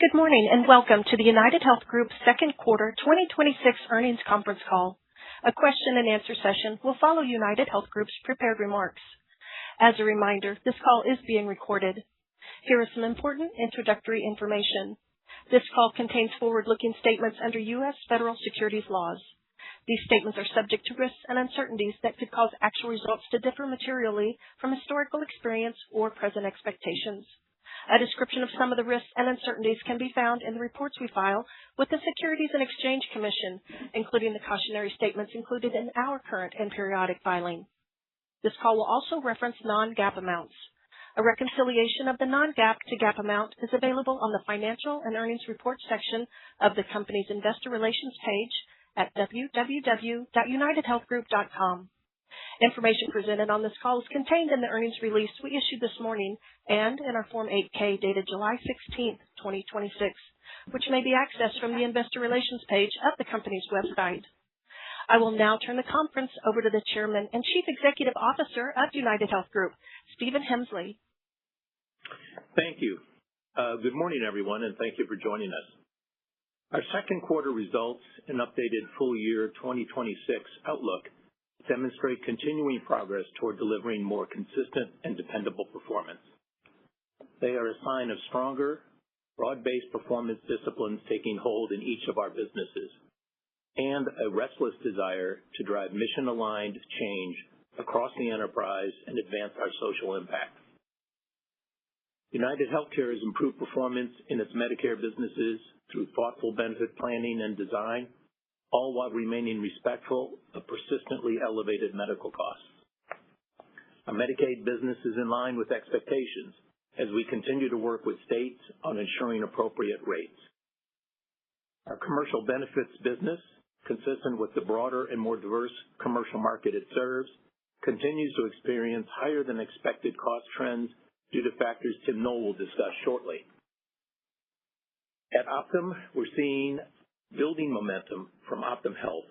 Good morning, and welcome to the UnitedHealth Group second quarter 2026 earnings conference call. A question and answer session will follow UnitedHealth Group's prepared remarks. As a reminder, this call is being recorded. Here is some important introductory information. This call contains forward-looking statements under U.S. federal securities laws. These statements are subject to risks and uncertainties that could cause actual results to differ materially from historical experience or present expectations. A description of some of the risks and uncertainties can be found in the reports we file with the Securities and Exchange Commission, including the cautionary statements included in our current and periodic filing. This call will also reference non-GAAP amounts. A reconciliation of the non-GAAP to GAAP amount is available on the Financial and Earnings Report section of the company's Investor Relations page at www.unitedhealthgroup.com. Information presented on this call is contained in the earnings release we issued this morning and in our Form 8-K dated July 16, 2026, which may be accessed from the Investor Relations page of the company's website. I will now turn the conference over to the Chairman and Chief Executive Officer of UnitedHealth Group, Stephen Hemsley. Thank you. Good morning, everyone, and thank you for joining us. Our second quarter results and updated full year 2026 outlook demonstrate continuing progress toward delivering more consistent and dependable performance. They are a sign of stronger, broad-based performance disciplines taking hold in each of our businesses and a restless desire to drive mission-aligned change across the enterprise and advance our social impact. UnitedHealthcare has improved performance in its Medicare businesses through thoughtful benefit planning and design, all while remaining respectful of persistently elevated medical costs. Our Medicaid business is in line with expectations as we continue to work with states on ensuring appropriate rates. Our commercial benefits business, consistent with the broader and more diverse commercial market it serves, continues to experience higher than expected cost trends due to factors Tim Noel will discuss shortly. At Optum, we're seeing building momentum from Optum Health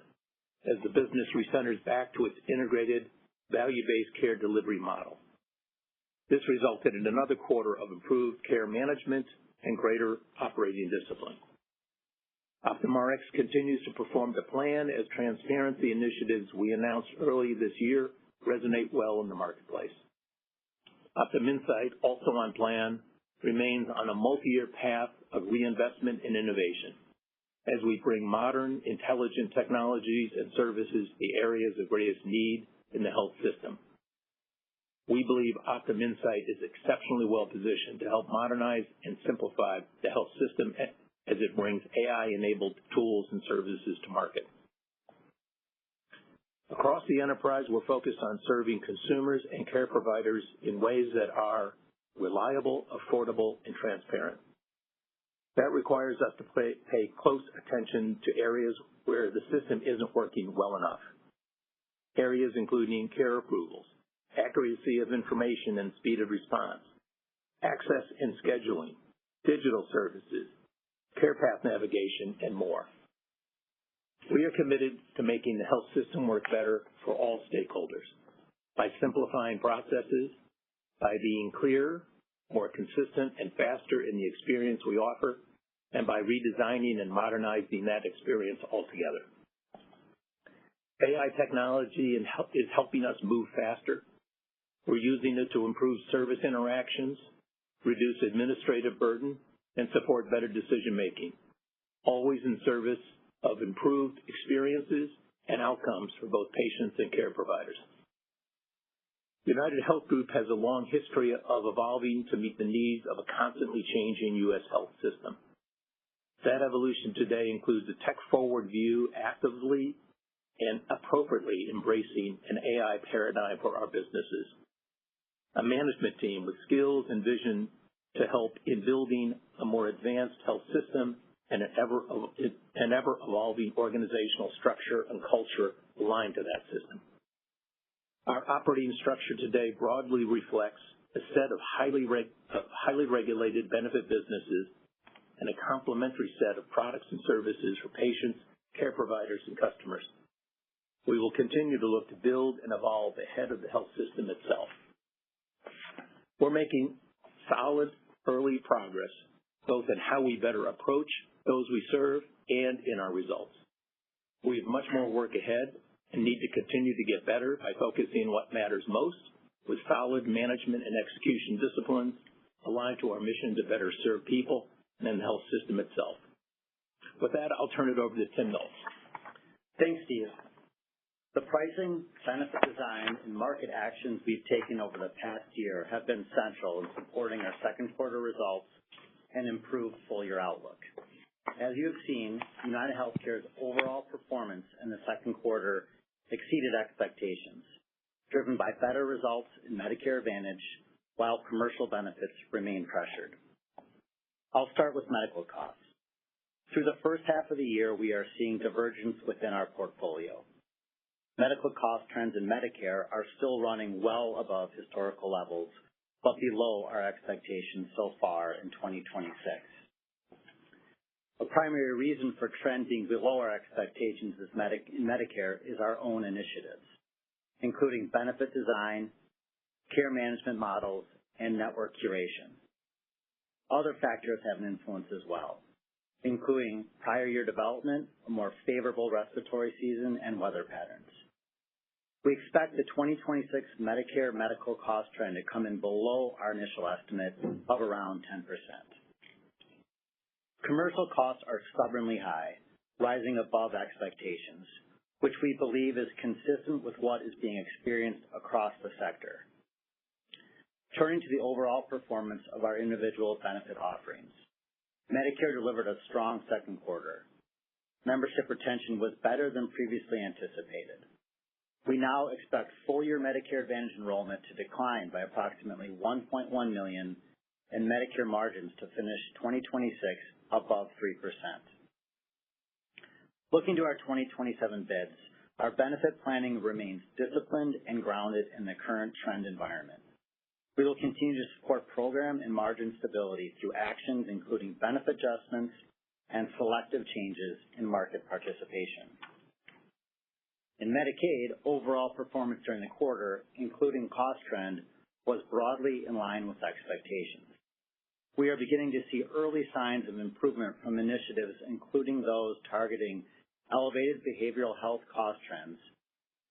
as the business recenters back to its integrated value-based care delivery model. This resulted in another quarter of improved care management and greater operating discipline. Optum Rx continues to perform to plan as transparency initiatives we announced early this year resonate well in the marketplace. Optum Insight, also on plan, remains on a multi-year path of reinvestment and innovation as we bring modern, intelligent technologies and services to the areas of greatest need in the health system. We believe Optum Insight is exceptionally well positioned to help modernize and simplify the health system as it brings AI-enabled tools and services to market. Across the enterprise, we're focused on serving consumers and care providers in ways that are reliable, affordable, and transparent. That requires us to pay close attention to areas where the system isn't working well enough. Areas including care approvals, accuracy of information and speed of response, access and scheduling, digital services, care path navigation, and more. We are committed to making the health system work better for all stakeholders by simplifying processes, by being clearer, more consistent and faster in the experience we offer, and by redesigning and modernizing that experience altogether. AI technology is helping us move faster. We're using it to improve service interactions, reduce administrative burden, and support better decision-making, always in service of improved experiences and outcomes for both patients and care providers. UnitedHealth Group has a long history of evolving to meet the needs of a constantly changing U.S. health system. That evolution today includes a tech-forward view actively and appropriately embracing an AI paradigm for our businesses, a management team with skills and vision to help in building a more advanced health system, and an ever-evolving organizational structure and culture aligned to that system. Our operating structure today broadly reflects a set of highly regulated benefit businesses and a complementary set of products and services for patients, care providers, and customers. We will continue to look to build and evolve ahead of the health system itself. We're making solid early progress both in how we better approach those we serve and in our results. We have much more work ahead and need to continue to get better by focusing on what matters most with solid management and execution disciplines aligned to our mission to better serve people and the health system itself. With that, I'll turn it over to Tim Knowles. Thanks, Steve. The pricing, benefit design, and market actions we've taken over the past year have been central in supporting our second quarter results and improved full-year outlook. As you have seen, UnitedHealthcare's overall performance in the second quarter exceeded expectations, driven by better results in Medicare Advantage, while commercial benefits remain pressured. I'll start with medical costs. Through the first half of the year, we are seeing divergence within our portfolio. Medical cost trends in Medicare are still running well above historical levels, but below our expectations so far in 2026. A primary reason for trending below our expectations in Medicare is our own initiatives, including benefit design, care management models, and network curation. Other factors have an influence as well, including prior year development, a more favorable respiratory season, and weather patterns. We expect the 2026 Medicare medical cost trend to come in below our initial estimate of around 10%. Commercial costs are stubbornly high, rising above expectations, which we believe is consistent with what is being experienced across the sector. Turning to the overall performance of our individual benefit offerings, Medicare delivered a strong second quarter. Membership retention was better than previously anticipated. We now expect full-year Medicare Advantage enrollment to decline by approximately 1.1 million and Medicare margins to finish 2026 above 3%. Looking to our 2027 bids, our benefit planning remains disciplined and grounded in the current trend environment. We will continue to support program and margin stability through actions including benefit adjustments and selective changes in market participation. In Medicaid, overall performance during the quarter, including cost trend, was broadly in line with expectations. We are beginning to see early signs of improvement from initiatives, including those targeting elevated behavioral health cost trends,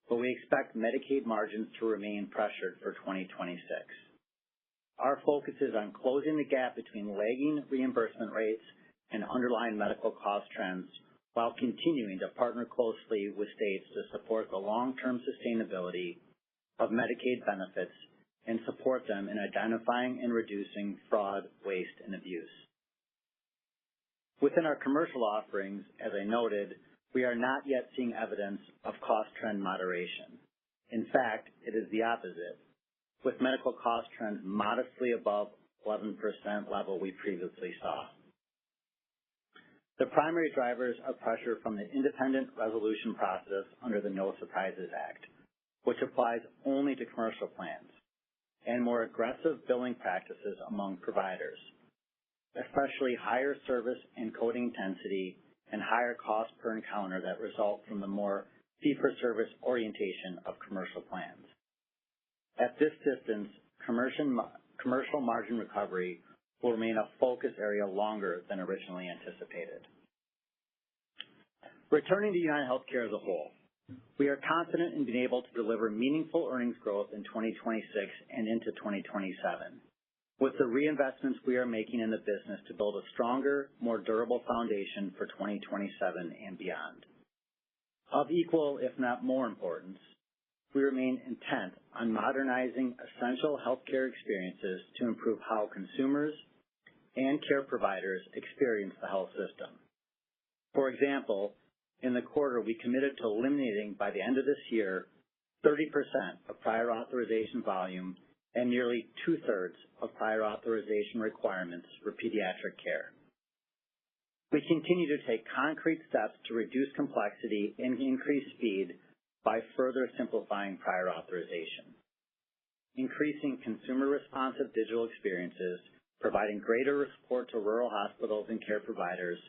but we expect Medicaid margins to remain pressured for 2026. Our focus is on closing the gap between lagging reimbursement rates and underlying medical cost trends while continuing to partner closely with states to support the long-term sustainability of Medicaid benefits and support them in identifying and reducing fraud, waste, and abuse. Within our commercial offerings, as I noted, we are not yet seeing evidence of cost trend moderation. In fact, it is the opposite, with medical cost trends modestly above 11% level we previously saw. The primary drivers are pressure from the independent resolution process under the No Surprises Act, which applies only to commercial plans, and more aggressive billing practices among providers, especially higher service and coding intensity and higher cost per encounter that result from the more fee-for-service orientation of commercial plans. At this distance, commercial margin recovery will remain a focus area longer than originally anticipated. Returning to UnitedHealthcare as a whole, we are confident in being able to deliver meaningful earnings growth in 2026 and into 2027, with the reinvestments we are making in the business to build a stronger, more durable foundation for 2027 and beyond. Of equal, if not more importance, we remain intent on modernizing essential healthcare experiences to improve how consumers and care providers experience the health system. For example, in the quarter, we committed to eliminating by the end of this year 30% of prior authorization volume and nearly 2/3 of prior authorization requirements for pediatric care. We continue to take concrete steps to reduce complexity and increase speed by further simplifying prior authorization, increasing consumer-responsive digital experiences, providing greater support to rural hospitals and care providers,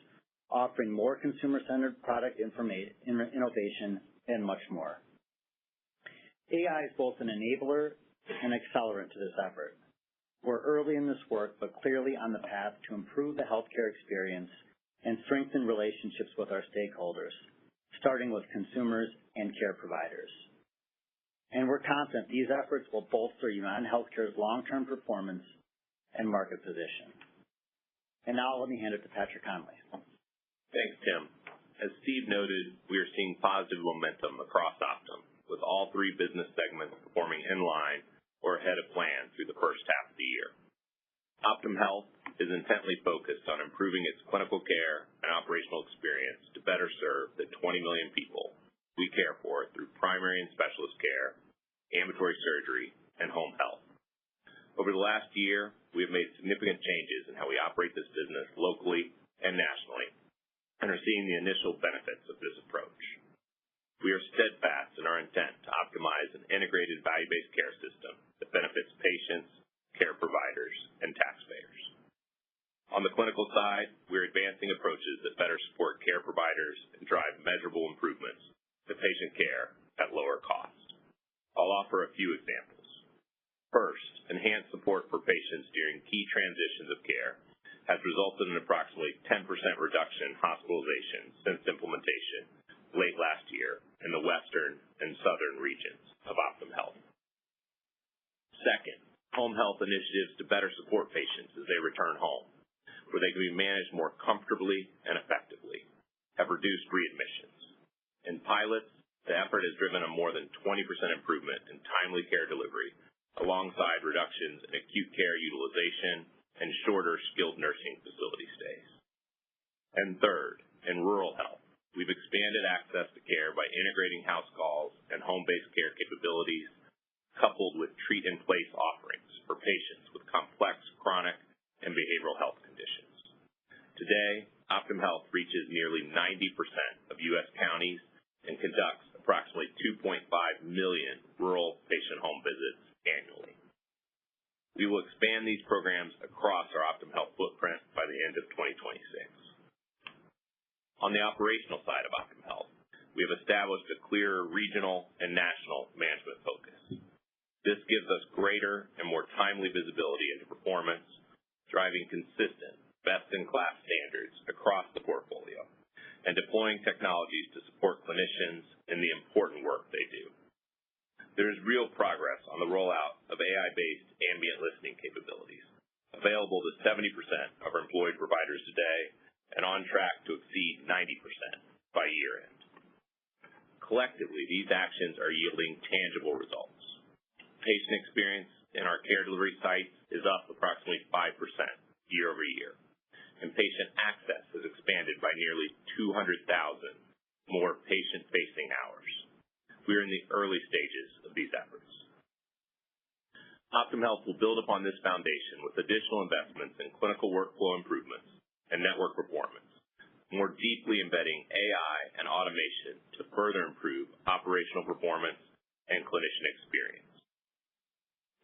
offering more consumer-centered product innovation, and much more. AI is both an enabler and accelerant to this effort. We're early in this work, but clearly on the path to improve the healthcare experience and strengthen relationships with our stakeholders, starting with consumers and care providers. And we're confident these efforts will bolster UnitedHealthcare's long-term performance and market position. And now let me hand it to Patrick Conley. Thanks, Tim. As Steve noted, we are seeing positive momentum across Optum, with all three business segments performing in line or ahead of plan through the first half of the year. Optum Health is intently focused on improving its clinical care and operational experience to better serve the 20 million people we care for through primary and specialist care, ambulatory surgery, and home health. Over the last year, we have made significant changes in how we operate this business locally and nationally, and are seeing the initial benefits of this approach. We are steadfast in our intent to optimize an integrated value-based care system that benefits patients, care providers, and taxpayers. On the clinical side, we're advancing approaches that better support care providers and drive measurable improvements to patient care at lower cost. I'll offer a few examples. First, enhanced support for patients during key transitions of care has resulted in approximately 10% reduction in hospitalization since implementation late last year in the western and southern regions of Optum Health. Second, home health initiatives to better support patients as they return home, where they can be managed more comfortably and effectively, have reduced readmissions. In pilots, the effort has driven a more than 20% improvement in timely care delivery, alongside reductions in acute care utilization and shorter skilled nursing facility stays. And third, in rural health, we've expanded access to care by integrating house calls and home-based care capabilities, coupled with treat-in-place offerings for patients with complex chronic and behavioral health conditions. Today, Optum Health reaches nearly 90% of U.S. counties and conducts approximately 2.5 million rural patient home visits annually. We will expand these programs across our Optum Health footprint by the end of 2026. On the operational side of Optum Health, we have established a clearer regional and national management focus. This gives us greater and more timely visibility into performance, driving consistent, best-in-class standards across the portfolio, and deploying technologies to support clinicians in the important work they do. There is real progress on the rollout of AI-based ambient listening capabilities, available to 70% of our employed providers today and on track to exceed 90% by year-end. Collectively, these actions are yielding tangible results. Patient experience in our care delivery sites is up approximately 5% year over year, and patient access has expanded by nearly 200,000 more patient-facing hours. We are in the early stages of these efforts. Optum Health will build upon this foundation with additional investments in clinical workflow improvements and network performance, more deeply embedding AI and automation to further improve operational performance and clinician experience.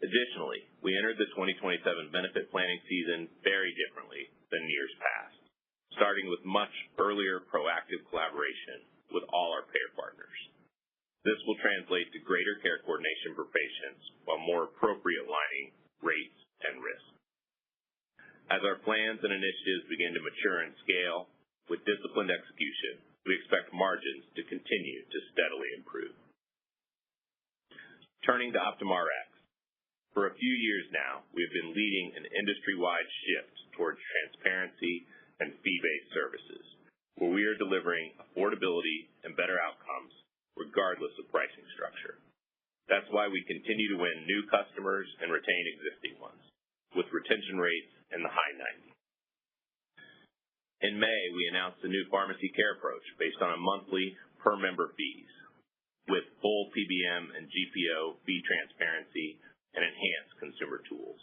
Additionally, we entered the 2027 benefit planning season very differently than years past, starting with much earlier proactive collaboration with all our payer partners. This will translate to greater care coordination for patients while more appropriately aligning rates and risk. As our plans and initiatives begin to mature and scale with disciplined execution, we expect margins to continue to steadily improve. Turning to Optum Rx. For a few years now, we have been leading an industry-wide shift towards transparency and fee-based services, where we are delivering affordability and better outcomes regardless of pricing structure. That's why we continue to win new customers and retain existing ones, with retention rates in the high 90s. In May, we announced a new pharmacy care approach based on a monthly per-member fees, with full PBM and GPO fee transparency and enhanced consumer tools.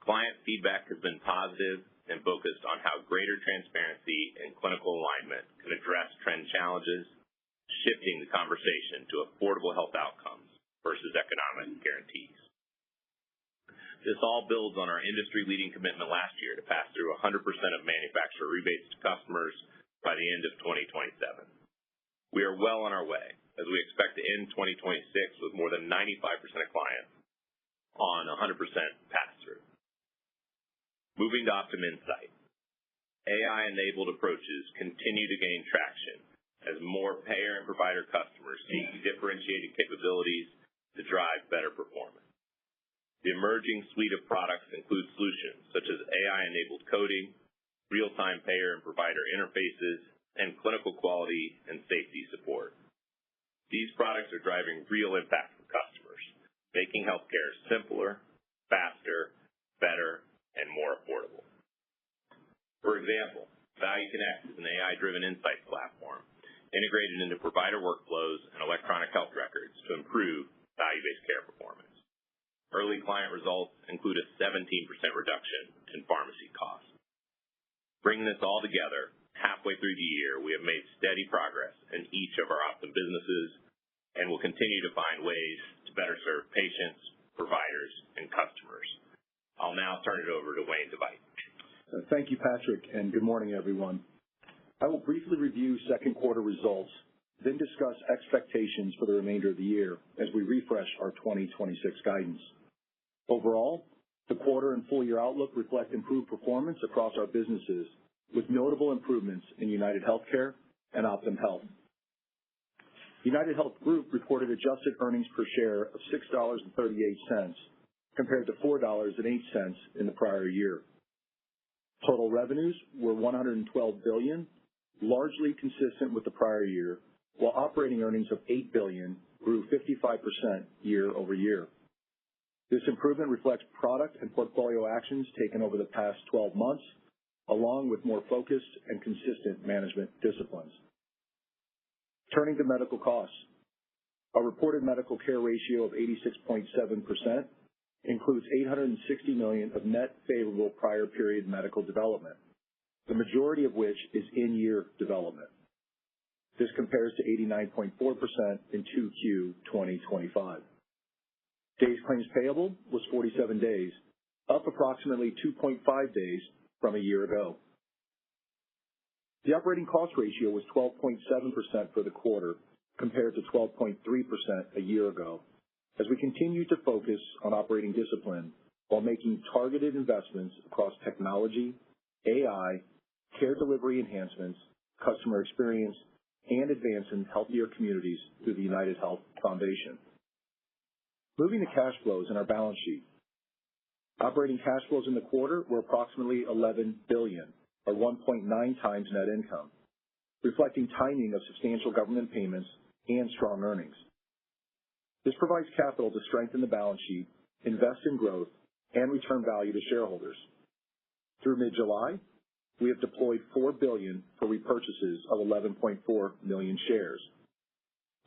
Client feedback has been positive and focused on how greater transparency and clinical alignment can address trend challenges, shifting the conversation to affordable health outcomes versus economic guarantees. This all builds on our industry-leading commitment last year to pass through 100% of manufacturer rebates to customers by the end of 2027. We are well on our way, as we expect to end 2026 with more than 95% of clients on 100% pass-through. Moving to Optum Insight. AI-enabled approaches continue to gain traction as more payer and provider customers seek differentiated capabilities to drive better performance. The emerging suite of products includes solutions such as AI-enabled coding, real-time payer and provider interfaces, and clinical quality and safety support. These products are driving real impact for customers, making healthcare simpler, faster, better, and more affordable. For example, Value Connect is an AI-driven insights platform integrated into provider workflows and electronic health records to improve value-based care performance. Early client results include a 17% reduction in pharmacy costs. Bringing this all together, halfway through the year, we have made steady progress in each of our Optum businesses and will continue to find ways to better serve patients, providers, and customers. I'll now turn it over to Wayne DeVite. Thank you, Patrick, and good morning, everyone. I will briefly review second quarter results, then discuss expectations for the remainder of the year as we refresh our 2026 guidance. Overall, the quarter and full-year outlook reflect improved performance across our businesses, with notable improvements in UnitedHealthcare and Optum Health. UnitedHealth Group reported adjusted earnings per share of $6.38 compared to $4.08 in the prior year. Total revenues were $112 billion, largely consistent with the prior year, while operating earnings of $8 billion grew 55% year over year. This improvement reflects product and portfolio actions taken over the past 12 months, along with more focused and consistent management disciplines. Turning to medical costs. Our reported medical care ratio of 86.7% includes $860 million of net favorable prior period medical development, the majority of which is in-year development. This compares to 89.4% in 2Q 2025. Days claims payable was 47 days, up approximately 2.5 days from a year ago. The operating cost ratio was 12.7% for the quarter, compared to 12.3% a year ago, as we continue to focus on operating discipline while making targeted investments across technology, AI, care delivery enhancements, customer experience, and advancing healthier communities through the UnitedHealth Foundation. Moving to cash flows in our balance sheet. Operating cash flows in the quarter were approximately $11 billion, or 1.9 times net income, reflecting timing of substantial government payments and strong earnings. This provides capital to strengthen the balance sheet, invest in growth, and return value to shareholders. Through mid-July, we have deployed $4 billion for repurchases of 11.4 million shares.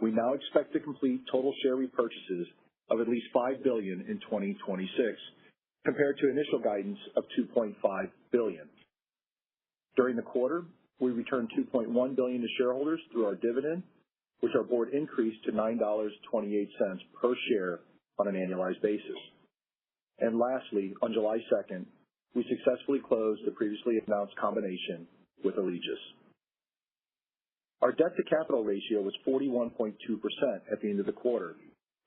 We now expect to complete total share repurchases of at least $5 billion in 2026, compared to initial guidance of $2.5 billion. During the quarter, we returned $2.1 billion to shareholders through our dividend, which our board increased to $9.28 per share on an annualized basis. And lastly, on July 2nd, we successfully closed the previously announced combination with Allegis. Our debt-to-capital ratio was 41.2% at the end of the quarter,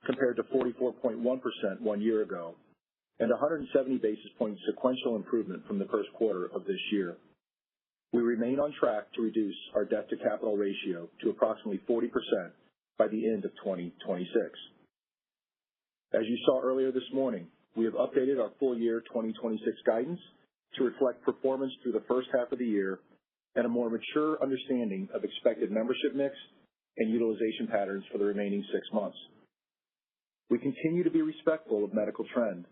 compared to 44.1% 1 year ago, and 170 basis point sequential improvement from the first quarter of this year. We remain on track to reduce our debt-to-capital ratio to approximately 40% by the end of 2026. As you saw earlier this morning, we have updated our full year 2026 guidance to reflect performance through the first half of the year and a more mature understanding of expected membership mix and utilization patterns for the remaining 6 months. We continue to be respectful of medical trend,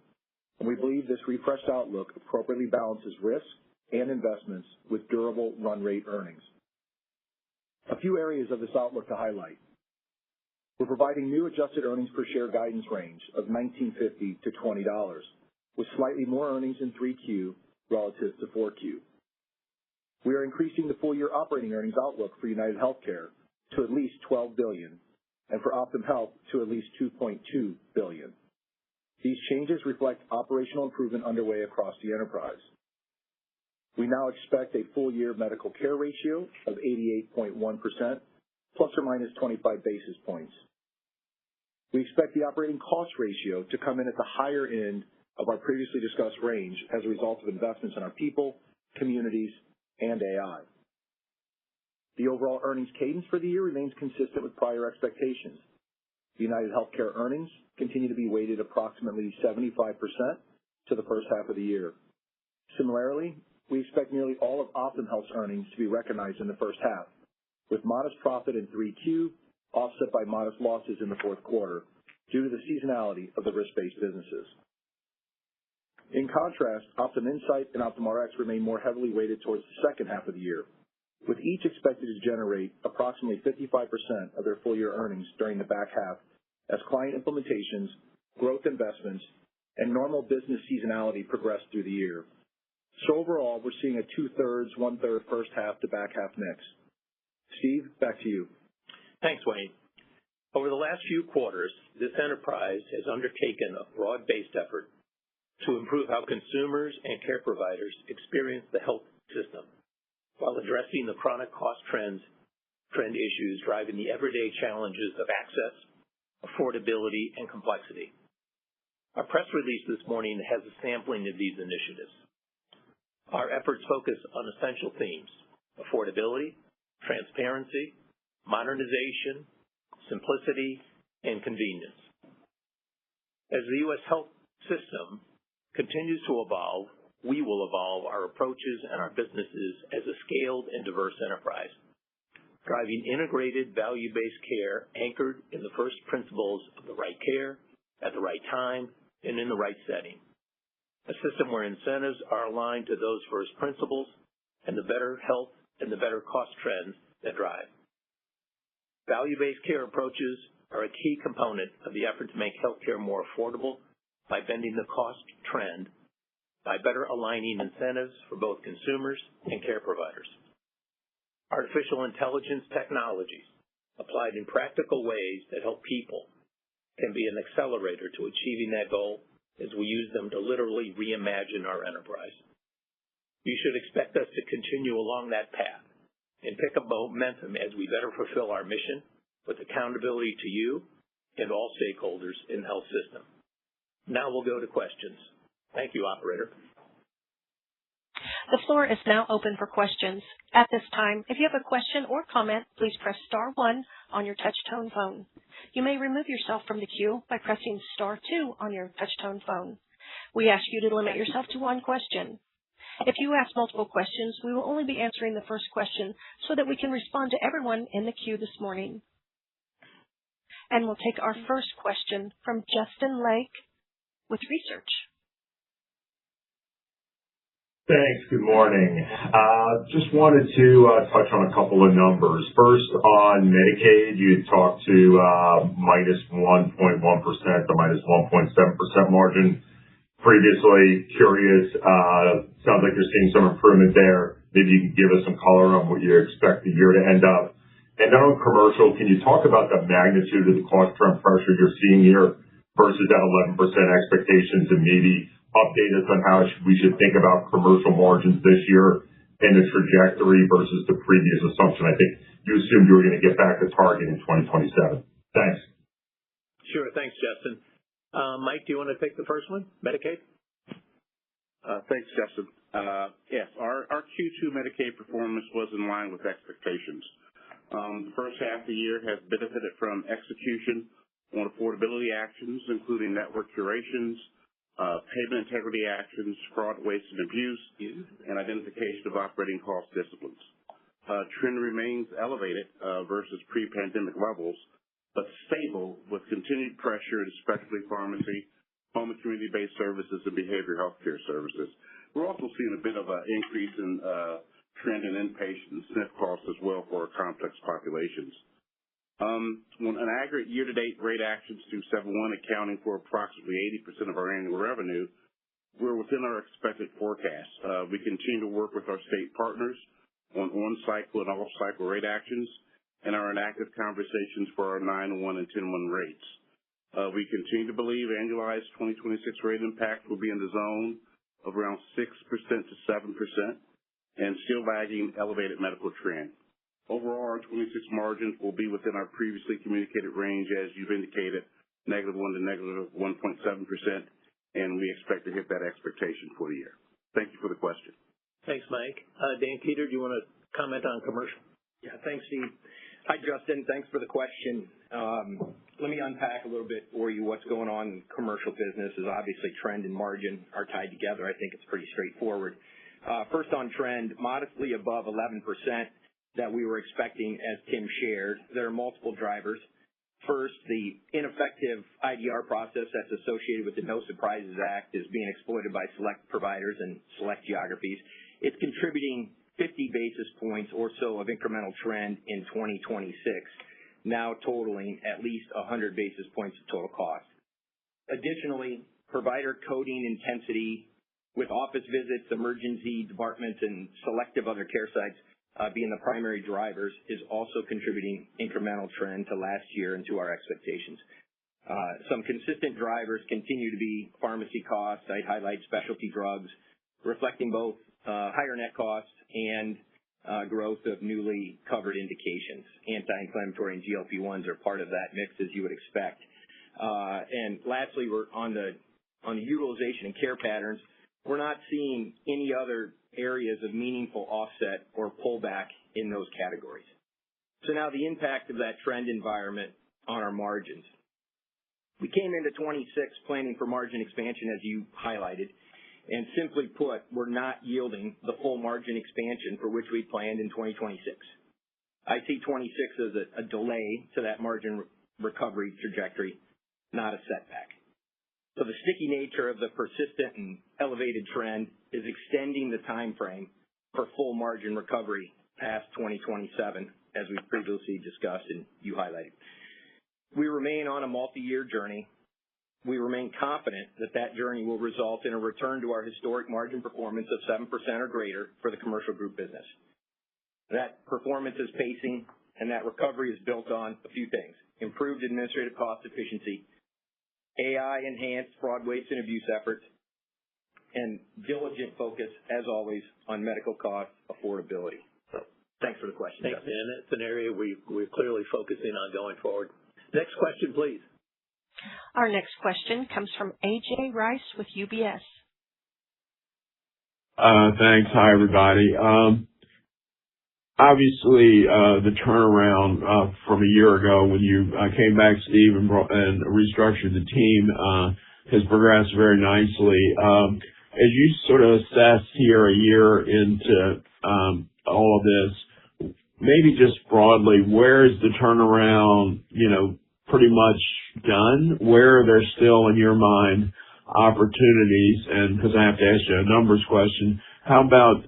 and we believe this refreshed outlook appropriately balances risk and investments with durable run rate earnings. A few areas of this outlook to highlight. We're providing new adjusted earnings per share guidance range of $19.50 to $20, with slightly more earnings in 3Q relative to 4Q. We are increasing the full year operating earnings outlook for UnitedHealthcare to at least $12 billion, and for Optum Health to at least $2.2 billion. These changes reflect operational improvement underway across the enterprise. We now expect a full year medical care ratio of 88.1%, plus or minus 25 basis points. We expect the operating cost ratio to come in at the higher end of our previously discussed range as a result of investments in our people, communities, and AI. The overall earnings cadence for the year remains consistent with prior expectations. UnitedHealthcare earnings continue to be weighted approximately 75% to the first half of the year. Similarly, we expect nearly all of Optum Health's earnings to be recognized in the first half, with modest profit in 3Q offset by modest losses in the fourth quarter due to the seasonality of the risk-based businesses. In contrast, Optum Insight and Optum Rx remain more heavily weighted towards the second half of the year, with each expected to generate approximately 55% of their full-year earnings during the back half as client implementations, growth investments, and normal business seasonality progress through the year. So overall, we're seeing a 2/3, 1/3 first half to back half mix. Steve, back to you. Thanks, Wayne. Over the last few quarters, this enterprise has undertaken a broad-based effort to improve how consumers and care providers experience the health system while addressing the chronic cost trend issues driving the everyday challenges of access, affordability, and complexity. Our press release this morning has a sampling of these initiatives. Our efforts focus on essential themes: affordability, transparency, modernization, simplicity, and convenience. As the U.S. health system continues to evolve, we will evolve our approaches and our businesses as a scaled and diverse enterprise, driving integrated value-based care anchored in the first principles of the right care at the right time and in the right setting. A system where incentives are aligned to those first principles and the better health and the better cost trends that drive. Value-based care approaches are a key component of the effort to make healthcare more affordable by bending the cost trend, by better aligning incentives for both consumers and care providers. Artificial intelligence technologies applied in practical ways that help people can be an accelerator to achieving that goal as we use them to literally reimagine our enterprise. You should expect us to continue along that path and pick up momentum as we better fulfill our mission with accountability to you and all stakeholders in the health system. Now we'll go to questions. Thank you, operator. The floor is now open for questions. At this time, if you have a question or comment, please press *1 on your touch-tone phone. You may remove yourself from the queue by pressing *2 on your touch-tone phone. We ask you to limit yourself to one question. If you ask multiple questions, we will only be answering the first question so that we can respond to everyone in the queue this morning. And we'll take our first question from Justin Lake with Research. Thanks. Good morning. Just wanted to touch on a couple of numbers. First, on Medicaid, you talked to minus 1.1% to minus 1.7% margin. Previously, curious, sounds like you're seeing some improvement there. Maybe you can give us some color on what you expect the year to end up. And then on commercial, can you talk about the magnitude of the cost trend pressure you're seeing here versus that 11% expectations, and maybe update us on how we should think about commercial margins this year and the trajectory versus the previous assumption? I think you assumed you were going to get back to target in 2027. Thanks. Sure. Thanks, Justin. Mike, do you want to take the first one, Medicaid? Thanks, Justin. Yes, our Q2 Medicaid performance was in line with expectations. The first half of the year has benefited from execution on affordability actions, including network curations, payment integrity actions, fraud, waste, and abuse, and identification of operating cost disciplines. Trend remains elevated versus pre-pandemic levels, but stable with continued pressure in specialty pharmacy, home and community-based services, and behavioral health care services. We're also seeing a bit of an increase in trend in inpatient and SNF costs as well for our complex populations. When an aggregate year-to-date rate actions through 7/1 accounting for approximately 80% of our annual revenue, we're within our expected forecast. We continue to work with our state partners on on-cycle and off-cycle rate actions and are in active conversations for our 9/1 and 10/1 rates. We continue to believe annualized 2026 rate impact will be in the zone of around 6% to 7% and still lagging elevated medical trend. Overall, our 26 margins will be within our previously communicated range, as you've indicated, -1% to -1.7%, and we expect to hit that expectation for the year. Thank you for the question. Thanks, Mike. Dan Keeter, do you want to comment on commercial? Yeah, thanks, Steve. Hi, Justin. Thanks for the question. Let me unpack a little bit for you what's going on in commercial business. Is obviously trend and margin are tied together. I think it's pretty straightforward. First on trend, modestly above 11% that we were expecting, as Tim shared. There are multiple drivers. First, the ineffective IDR process that's associated with the No Surprises Act is being exploited by select providers and select geographies. It's contributing 50 basis points or so of incremental trend in 2026, now totaling at least 100 basis points of total cost. Additionally, provider coding intensity with office visits, emergency departments, and selective other care sites being the primary drivers is also contributing incremental trend to last year and to our expectations. Some consistent drivers continue to be pharmacy costs. I'd highlight specialty drugs, reflecting both higher net costs and growth of newly covered indications. Anti-inflammatory and GLP-1s are part of that mix, as you would expect. And lastly, we're on the utilization and care patterns. We're not seeing any other areas of meaningful offset or pullback in those categories. So now the impact of that trend environment on our margins. We came into 26 planning for margin expansion, as you highlighted, and simply put, we're not yielding the full margin expansion for which we planned in 2026. I see 26 as a delay to that margin recovery trajectory, not a setback. So the sticky nature of the persistent and elevated trend is extending the time frame for full margin recovery past 2027, as we previously discussed and you highlighted. We remain on a multi-year journey. We remain confident that that journey will result in a return to our historic margin performance of 7% or greater for the commercial group business. That performance is pacing, and that recovery is built on a few things: improved administrative cost efficiency, AI-enhanced fraud, waste, and abuse efforts, and diligent focus, as always, on medical cost affordability. So thanks for the question. Thanks, Dan. It's an area we're clearly focusing on going forward. Next question, please. Our next question comes from A.J. Rice with UBS. Thanks. Hi, everybody. Obviously, the turnaround from a year ago when you came back, Steve, and restructured the team has progressed very nicely. As you sort of assess here a year into all of this, maybe just broadly, where is the turnaround, pretty much done? Where are there still, in your mind, opportunities? And because I have to ask you a numbers question, how about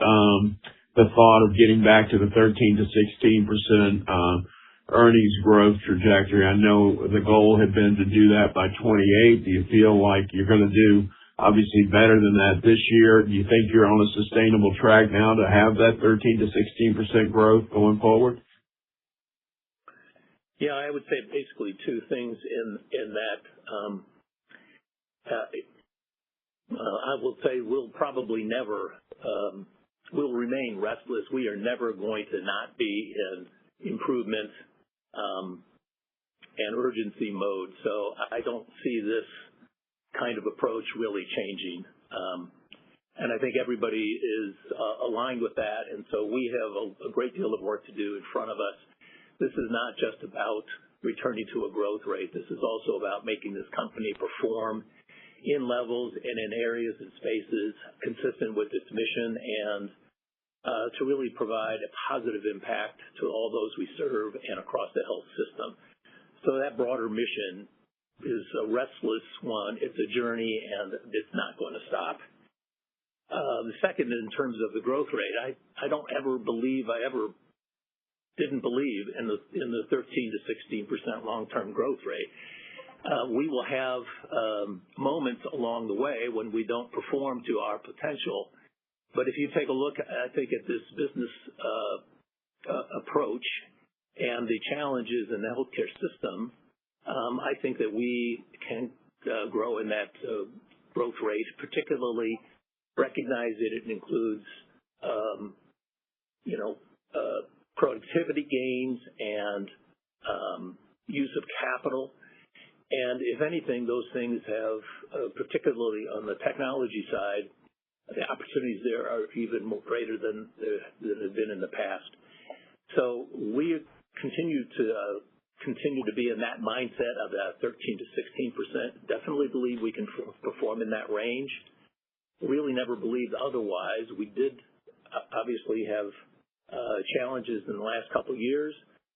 the thought of getting back to the 13 to 16% earnings growth trajectory? I know the goal had been to do that by 28. Do you feel like you're going to do obviously better than that this year? Do you think you're on a sustainable track now to have that 13 to 16% growth going forward? Yeah, I would say basically two things in that. I will say we'll probably never, we'll remain restless. We are never going to not be in improvement and urgency mode. So I don't see this kind of approach really changing. And I think everybody is aligned with that. And so we have a great deal of work to do in front of us. This is not just about returning to a growth rate. This is also about making this company perform in levels and in areas and spaces consistent with its mission and to really provide a positive impact to all those we serve and across the health system. So that broader mission is a restless one. It's a journey, and it's not going to stop. The second, in terms of the growth rate, I don't ever believe didn't believe in the 13 to 16% long-term growth rate. We will have moments along the way when we don't perform to our potential. But if you take a look, I think, at this business approach and the challenges in the healthcare system, I think that we can grow in that growth rate, particularly recognize that it includes, productivity gains and use of capital. And if anything, those things have, particularly on the technology side, the opportunities there are even more greater than have been in the past. So we continue to be in that mindset of that 13 to 16%. Definitely believe we can perform in that range. Really never believed otherwise. We did obviously have challenges in the last couple of years,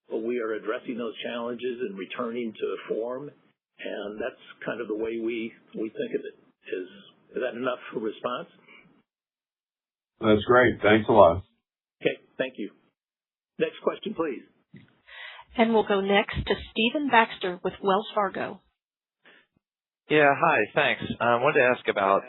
but we are addressing those challenges and returning to form, and that's kind of the way we think of it. Is that enough for response? That's great. Thanks a lot. Okay, thank you. Next question, please. And we'll go next to Stephen Baxter with Wells Fargo. Yeah, hi, thanks. I wanted to ask about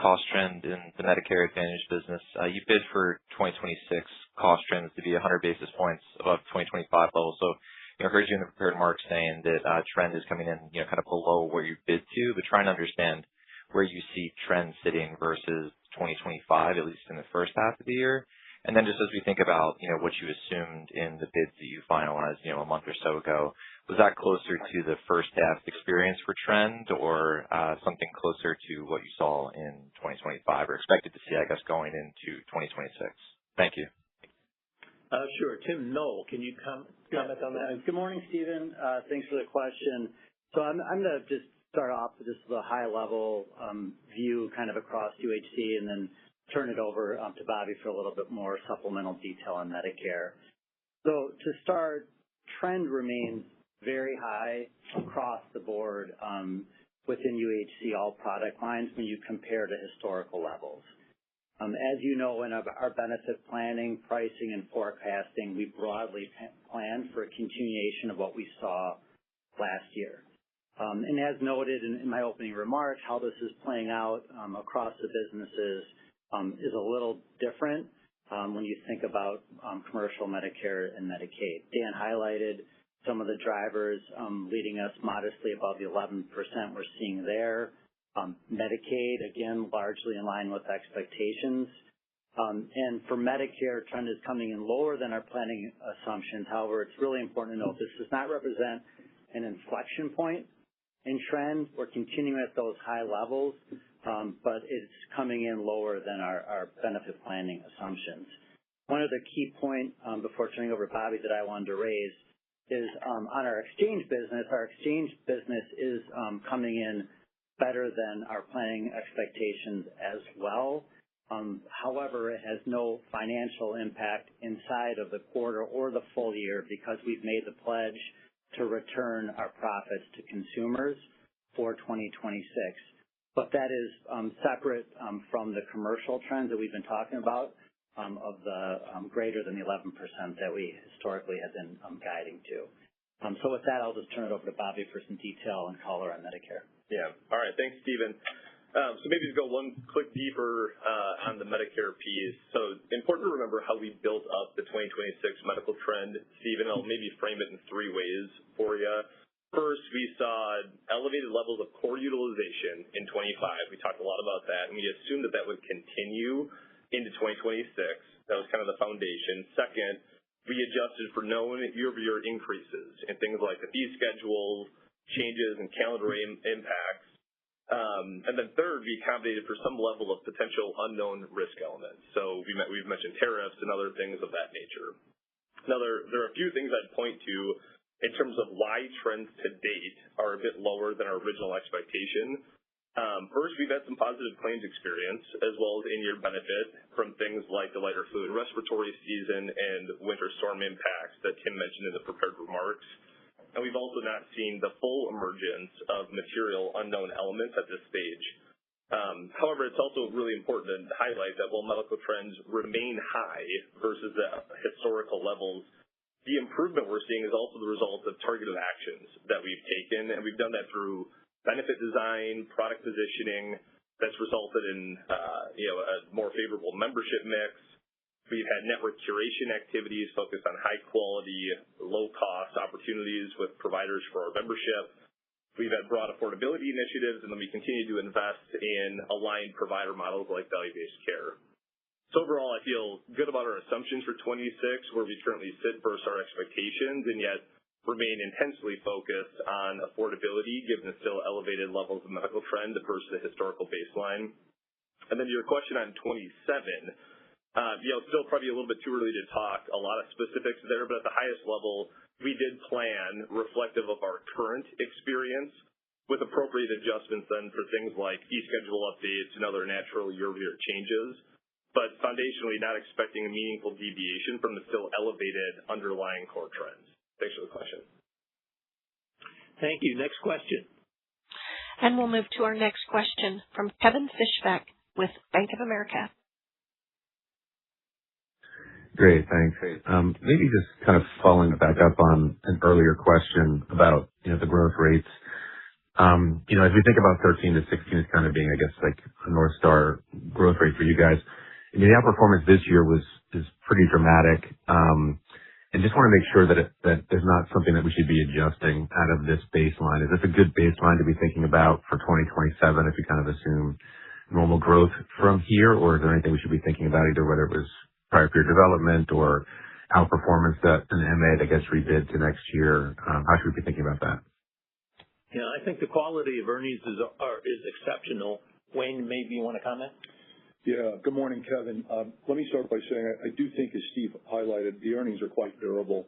cost trend in the Medicare Advantage business. You bid for 2026 cost trends to be 100 basis points above 2025 levels. So, I heard you in the prepared remarks saying that trend is coming in, kind of below where you bid to, but trying to understand where you see trends sitting versus 2025, at least in the first half of the year. And then just as we think about, what you assumed in the bids that you finalized, a month or so ago, was that closer to the first half experience for trend or something closer to what you saw in 2025 or expected to see, I guess, going into 2026? Thank you. Sure. Tim Knoll, can you comment on that? Good morning, Stephen. Thanks for the question. So I'm going to just start off with just the high-level view kind of across UHC and then turn it over to Bobby for a little bit more supplemental detail on Medicare. So to start, trend remains very high across the board within UHC, all product lines, when you compare to historical levels. As you know, in our benefit planning, pricing, and forecasting, we broadly plan for a continuation of what we saw last year. And as noted in my opening remarks, how this is playing out across the businesses is a little different when you think about commercial Medicare and Medicaid. Dan highlighted some of the drivers leading us modestly above the 11% we're seeing there. Medicaid, again, largely in line with expectations. And for Medicare, trend is coming in lower than our planning assumptions. However, it's really important to note this does not represent an inflection point in trend. We're continuing at those high levels, but it's coming in lower than our benefit planning assumptions. One other key point before turning over to Bobby that I wanted to raise is on our exchange business. Our exchange business is coming in better than our planning expectations as well. However, it has no financial impact inside of the quarter or the full year because we've made the pledge to return our profits to consumers for 2026. But that is separate from the commercial trends that we've been talking about of the greater than the 11% that we historically have been guiding to. So with that, I'll just turn it over to Bobby for some detail and color on Medicare. Yeah. All right. Thanks, Stephen. So maybe to go one click deeper on the Medicare piece. So important to remember how we built up the 2026 medical trend. Stephen, I'll maybe frame it in three ways for you. First, we saw elevated levels of core utilization in 25. We talked a lot about that, and we assumed that would continue into 2026. That was kind of the foundation. Second, we adjusted for known year-over-year increases in things like the fee schedule, changes in calendar impacts. And then third, we accommodated for some level of potential unknown risk elements. So we've mentioned tariffs and other things of that nature. Now, there are a few things I'd point to in terms of why trends to date are a bit lower than our original expectation. First, we've had some positive claims experience as well as in-year benefit from things like the lighter flu and respiratory season and winter storm impacts that Tim mentioned in the prepared remarks. And we've also not seen the full emergence of material unknown elements at this stage. However, it's also really important to highlight that while medical trends remain high versus the historical levels, the improvement we're seeing is also the result of targeted actions that we've taken, and we've done that through benefit design, product positioning that's resulted in a more favorable membership mix. We've had network curation activities focused on high quality, low cost opportunities with providers for our membership. We've had broad affordability initiatives, and then we continue to invest in aligned provider models like value-based care. So overall, I feel good about our assumptions for 26, where we currently sit versus our expectations, and yet remain intensely focused on affordability given the still elevated levels of medical trend versus the historical baseline. And then your question on 27, still probably a little bit too early to talk a lot of specifics there, but at the highest level, we did plan reflective of our current experience with appropriate adjustments then for things like fee schedule updates and other natural year-over-year changes, but foundationally not expecting a meaningful deviation from the still elevated underlying core trends. Thanks for the question. Thank you. Next question. And we'll move to our next question from Kevin Fischbeck with Bank of America. Great, thanks. Maybe just kind of following back up on an earlier question about the growth rates. As we think about 13 to 16 as kind of being, I guess, like a North Star growth rate for you guys, I mean, the outperformance this year is pretty dramatic. And just want to make sure that there's not something that we should be adjusting out of this baseline. Is this a good baseline to be thinking about for 2027 if we kind of assume normal growth from here, or is there anything we should be thinking about, either whether it was prior period development or outperformance that an MA that gets rebid to next year? How should we be thinking about that? Yeah, I think the quality of earnings is exceptional. Wayne, maybe you want to comment? Yeah. Good morning, Kevin. Let me start by saying I do think, as Steve highlighted, the earnings are quite durable,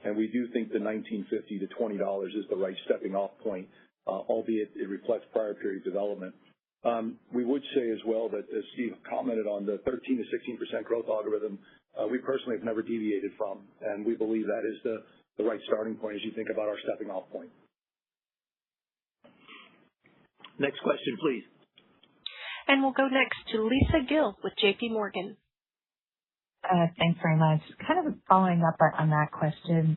and we do think the $19.50 to $20 is the right stepping off point, albeit it reflects prior period development. We would say as well that, as Steve commented on, the 13 to 16% growth algorithm, we personally have never deviated from, and we believe that is the right starting point as you think about our stepping off point. Next question, please. And we'll go next to Lisa Gill with J.P. Morgan. Thanks very much. Kind of following up on that question,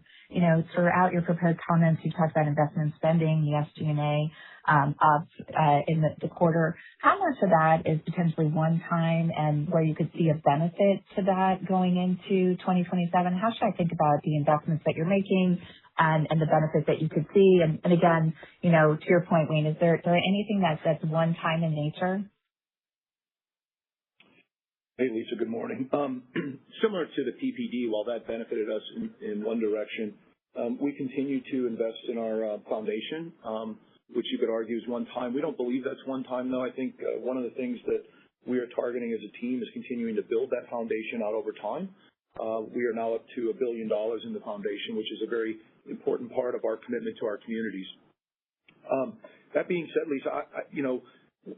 throughout your prepared comments, you talked about investment spending, the SG&A up in the quarter. How much of that is potentially one time and where you could see a benefit to that going into 2027? How should I think about the investments that you're making and the benefit that you could see? And again, to your point, Wayne, is there anything that's one time in nature? Hey, Lisa, good morning. Similar to the PPD, while that benefited us in one direction, we continue to invest in our foundation, which you could argue is one time. We don't believe that's one time, though. I think one of the things that we are targeting as a team is continuing to build that foundation out over time. We are now up to $1 billion in the foundation, which is a very important part of our commitment to our communities. That being said, Lisa,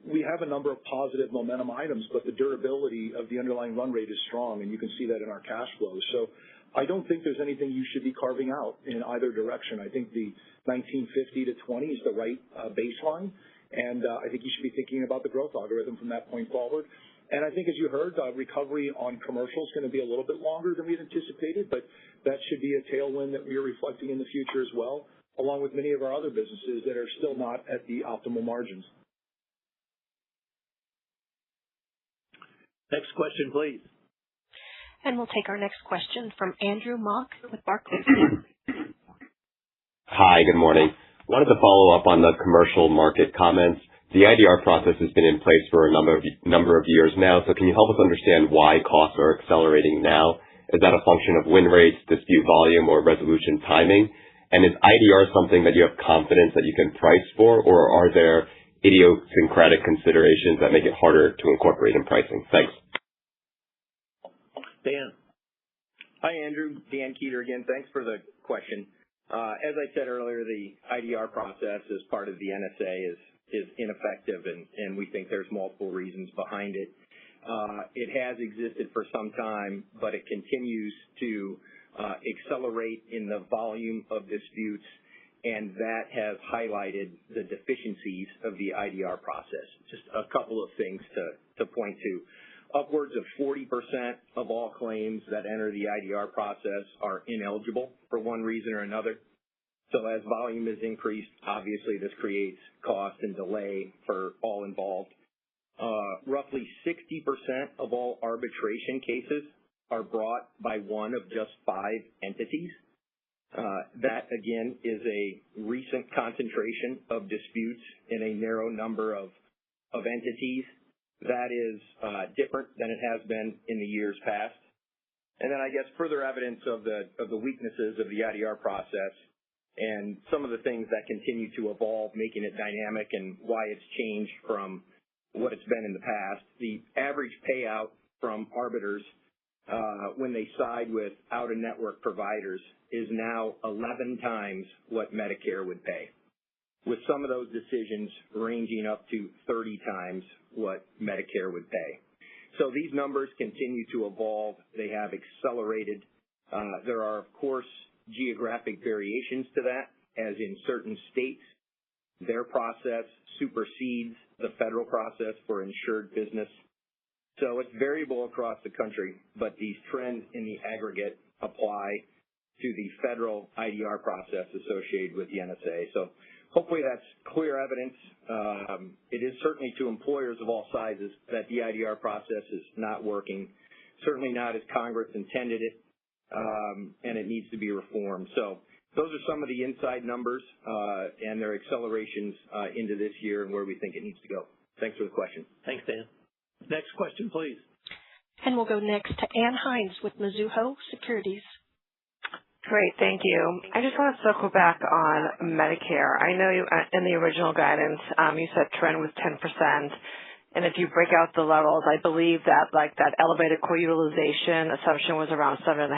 we have a number of positive momentum items, but the durability of the underlying run rate is strong, and you can see that in our cash flows. So I don't think there's anything you should be carving out in either direction. I think the 1950 to 20 is the right baseline, and I think you should be thinking about the growth algorithm from that point forward. And I think, as you heard, recovery on commercial is going to be a little bit longer than we had anticipated, but that should be a tailwind that we are reflecting in the future as well, along with many of our other businesses that are still not at the optimal margins. Next question, please. And we'll take our next question from Andrew Mok with Barclays. Hi, good morning. Wanted to follow up on the commercial market comments. The IDR process has been in place for a number of years now, so can you help us understand why costs are accelerating now? Is that a function of win rates, dispute volume, or resolution timing? And is IDR something that you have confidence that you can price for, or are there idiosyncratic considerations that make it harder to incorporate in pricing? Thanks. Dan. Hi, Andrew. Dan Keeter again. Thanks for the question. As I said earlier, the IDR process as part of the NSA is ineffective, and we think there's multiple reasons behind it. It has existed for some time, but it continues to accelerate in the volume of disputes, and that has highlighted the deficiencies of the IDR process. Just a couple of things to point to. Upwards of 40% of all claims that enter the IDR process are ineligible for one reason or another. So as volume is increased, obviously this creates cost and delay for all involved. Roughly 60% of all arbitration cases are brought by one of just 5 entities. That, again, is a recent concentration of disputes in a narrow number of entities. That is different than it has been in the years past. And then I guess further evidence of the weaknesses of the IDR process, and some of the things that continue to evolve, making it dynamic and why it's changed from what it's been in the past. The average payout from arbiters when they side with out-of-network providers is now 11 times what Medicare would pay, with some of those decisions ranging up to 30 times what Medicare would pay. So these numbers continue to evolve. They have accelerated. There are, of course, geographic variations to that, as in certain states, their process supersedes the federal process for insured business. So it's variable across the country, but these trends in the aggregate apply to the federal IDR process associated with the NSA. So hopefully that's clear evidence. It is certainly to employers of all sizes that the IDR process is not working, certainly not as Congress intended it, and it needs to be reformed. So those are some of the inside numbers and their accelerations into this year and where we think it needs to go. Thanks for the question. Thanks, Dan. Next question, please. And we'll go next to Ann Hines with Mizuho Securities. Great, thank you. I just want to circle back on Medicare. I know you, in the original guidance, you said trend was 10%. And if you break out the levels, I believe that that elevated core utilization assumption was around 7.5%.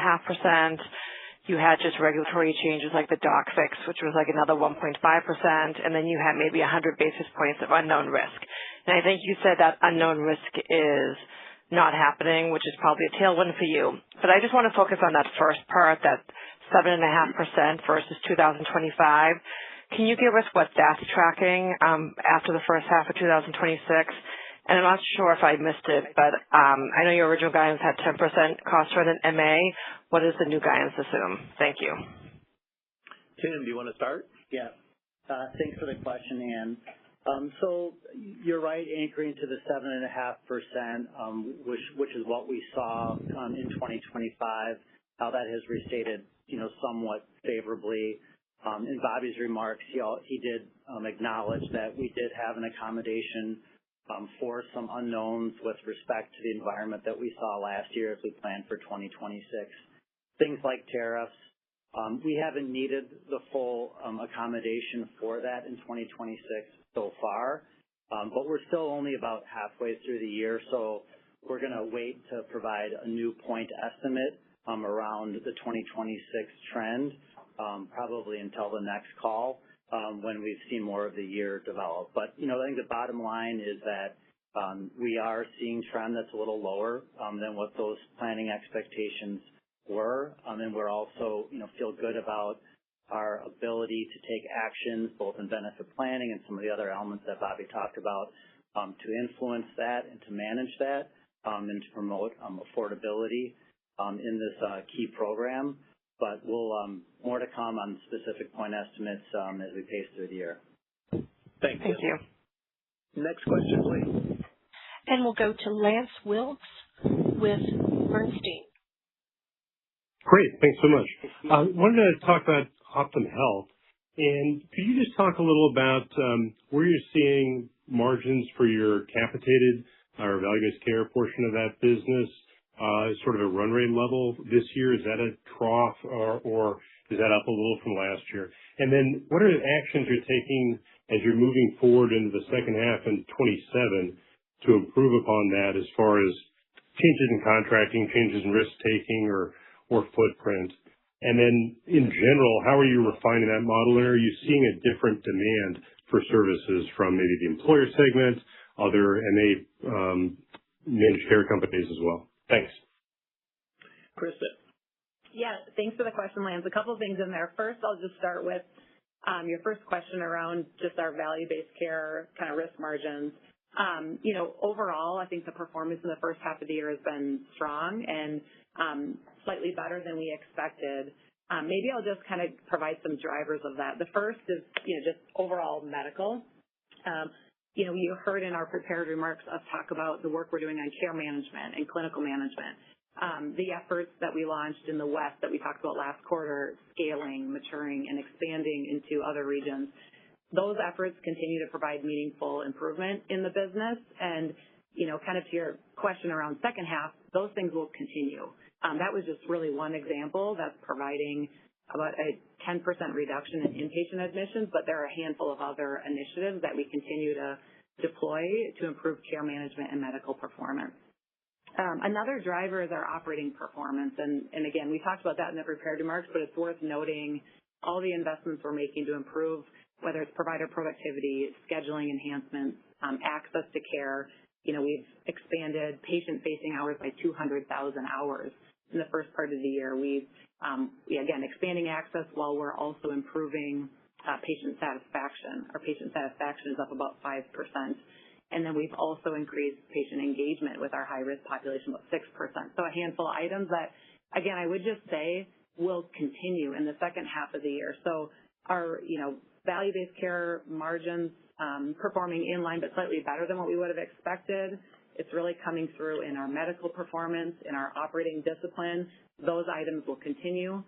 You had just regulatory changes like the doc fix, which was like another 1.5%, and then you had maybe 100 basis points of unknown risk. And I think you said that unknown risk is not happening, which is probably a tailwind for you. But I just want to focus on that first part, that 7.5% versus 2025. Can you give us what that's tracking after the first half of 2026? And I'm not sure if I missed it, but I know your original guidance had 10% cost trend in MA. What does the new guidance assume? Thank you. Tim, do you want to start? Yeah. Thanks for the question, Ann. So you're right, anchoring to the 7.5%, which is what we saw in 2025. How that has restated, somewhat favorably. In Bobby's remarks, he did acknowledge that we did have an accommodation for some unknowns with respect to the environment that we saw last year as we planned for 2026. Things like tariffs. We haven't needed the full accommodation for that in 2026 so far, but we're still only about halfway through the year, so we're going to wait to provide a new point estimate around the 2026 trend, probably until the next call when we've seen more of the year develop. But, I think the bottom line is that we are seeing trend that's a little lower than what those planning expectations were, and we're also, feel good about our ability to take actions both in benefit planning and some of the other elements that Bobby talked about to influence that and to manage that and to promote affordability in this key program. But we'll more to come on specific point estimates as we pace through the year. Thank you. Next question, please. And we'll go to Lance Wilkes with Bernstein. Great. Thanks so much. I wanted to talk about Optum Health. And could you just talk a little about where you're seeing margins for your capitated or value-based care portion of that business, sort of a run rate level this year? Is that a trough or is that up a little from last year? And then what are the actions you're taking as you're moving forward into the second half and 27 to improve upon that as far as changes in contracting, changes in risk-taking or footprint? And then in general, how are you refining that model? And are you seeing a different demand for services from maybe the employer segment, other MA managed care companies as well? Thanks. Krista. Yeah, thanks for the question, Lance. A couple of things in there. First, I'll just start with your first question around just our value-based care kind of risk margins. Overall, I think the performance in the first half of the year has been strong and slightly better than we expected. Maybe I'll just kind of provide some drivers of that. The first is, just overall medical. You heard in our prepared remarks us talk about the work we're doing on care management and clinical management. The efforts that we launched in the West that we talked about last quarter, scaling, maturing, and expanding into other regions. Those efforts continue to provide meaningful improvement in the business. And, kind of to your question around second half, those things will continue. That was just really one example that's providing about a 10% reduction in inpatient admissions, but there are a handful of other initiatives that we continue to deploy to improve care management and medical performance. Another driver is our operating performance. And again, we talked about that in the prepared remarks, but it's worth noting all the investments we're making to improve, whether it's provider productivity, scheduling enhancements, access to care. We've expanded patient-facing hours by 200,000 hours in the first part of the year. We've, again, expanding access while we're also improving patient satisfaction. Our patient satisfaction is up about 5%. And then we've also increased patient engagement with our high-risk population about 6%. So a handful of items that, again, I would just say will continue in the second half of the year. So our, value-based care margins performing in line but slightly better than what we would have expected. It's really coming through in our medical performance, in our operating discipline. Those items will continue.